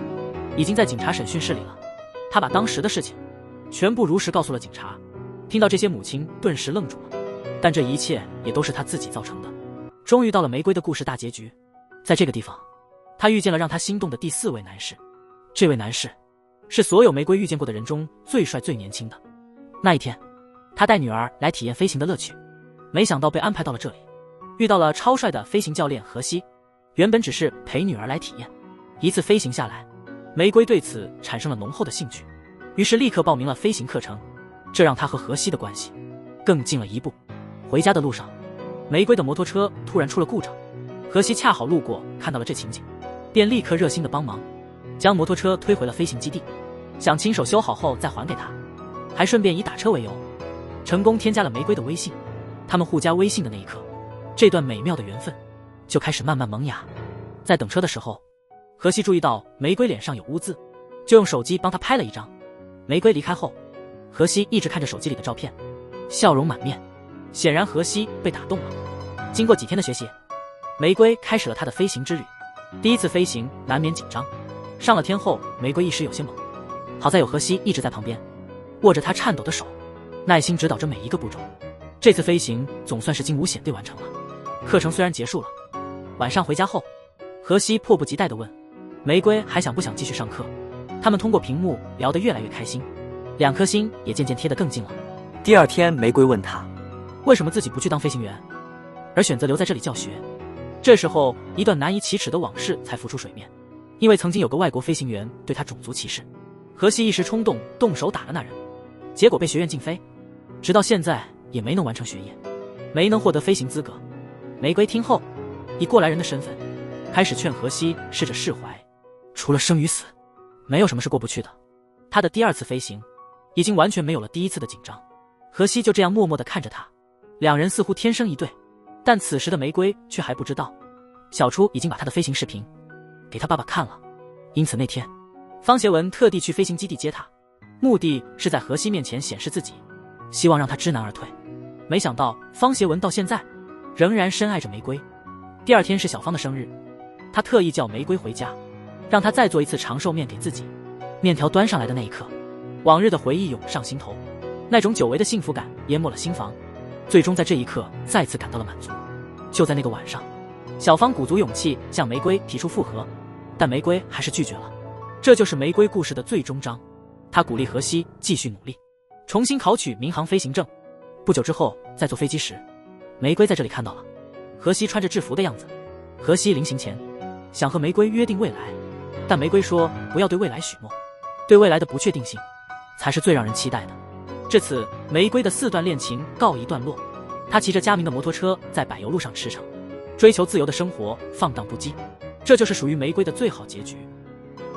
已经在警察审讯室里了，他把当时的事情全部如实告诉了警察。听到这些，母亲顿时愣住了，但这一切也都是他自己造成的。终于到了玫瑰的故事大结局，在这个地方，他遇见了让他心动的第4位男士。这位男士是所有玫瑰遇见过的人中最帅最年轻的。那一天，他带女儿来体验飞行的乐趣，没想到被安排到了这里，遇到了超帅的飞行教练荷西。原本只是陪女儿来体验，一次飞行下来，玫瑰对此产生了浓厚的兴趣，于是立刻报名了飞行课程，这让他和荷西的关系更近了一步。回家的路上，玫瑰的摩托车突然出了故障，荷西恰好路过，看到了这情景，便立刻热心的帮忙，将摩托车推回了飞行基地，想亲手修好后再还给他，还顺便以打车为由，成功添加了玫瑰的微信。他们互加微信的那一刻，这段美妙的缘分就开始慢慢萌芽。在等车的时候，荷西注意到玫瑰脸上有污渍，就用手机帮她拍了一张。玫瑰离开后，荷西一直看着手机里的照片，笑容满面，显然荷西被打动了。经过几天的学习，玫瑰开始了她的飞行之旅。第一次飞行难免紧张，上了天后，玫瑰一时有些懵，好在有荷西一直在旁边，握着她颤抖的手，耐心指导着每一个步骤。这次飞行总算是惊无险地完成了。课程虽然结束了，晚上回家后，荷西迫不及待地问玫瑰还想不想继续上课。他们通过屏幕聊得越来越开心，2颗心也渐渐贴得更近了。第二天，玫瑰问他为什么自己不去当飞行员，而选择留在这里教学。这时候，一段难以启齿的往事才浮出水面。因为曾经有个外国飞行员对他种族歧视，荷西一时冲动动手打了那人，结果被学院禁飞，直到现在也没能完成学业。没能获得飞行资格。玫瑰听后，以过来人的身份，开始劝荷西试着释怀。除了生与死，没有什么是过不去的。他的第二次飞行，已经完全没有了第一次的紧张。荷西就这样默默地看着他，两人似乎天生一对。但此时的玫瑰却还不知道，小初已经把他的飞行视频给他爸爸看了。因此那天，方协文特地去飞行基地接他，目的是在荷西面前显示自己，希望让他知难而退。没想到方协文到现在仍然深爱着玫瑰。第二天是小芳的生日，他特意叫玫瑰回家，让她再做一次长寿面给自己。面条端上来的那一刻，往日的回忆涌上心头，那种久违的幸福感淹没了心房，最终在这一刻再次感到了满足。就在那个晚上，小芳鼓足勇气向玫瑰提出复合，但玫瑰还是拒绝了。这就是玫瑰故事的最终章。她鼓励荷西继续努力，重新考取民航飞行证。不久之后，在坐飞机时，玫瑰在这里看到了荷西穿着制服的样子。荷西临行前想和玫瑰约定未来，但玫瑰说不要对未来许诺，对未来的不确定性才是最让人期待的。至此，玫瑰的4段恋情告一段落。她骑着佳明的摩托车在柏油路上驰骋，追求自由的生活放荡不羁，这就是属于玫瑰的最好结局。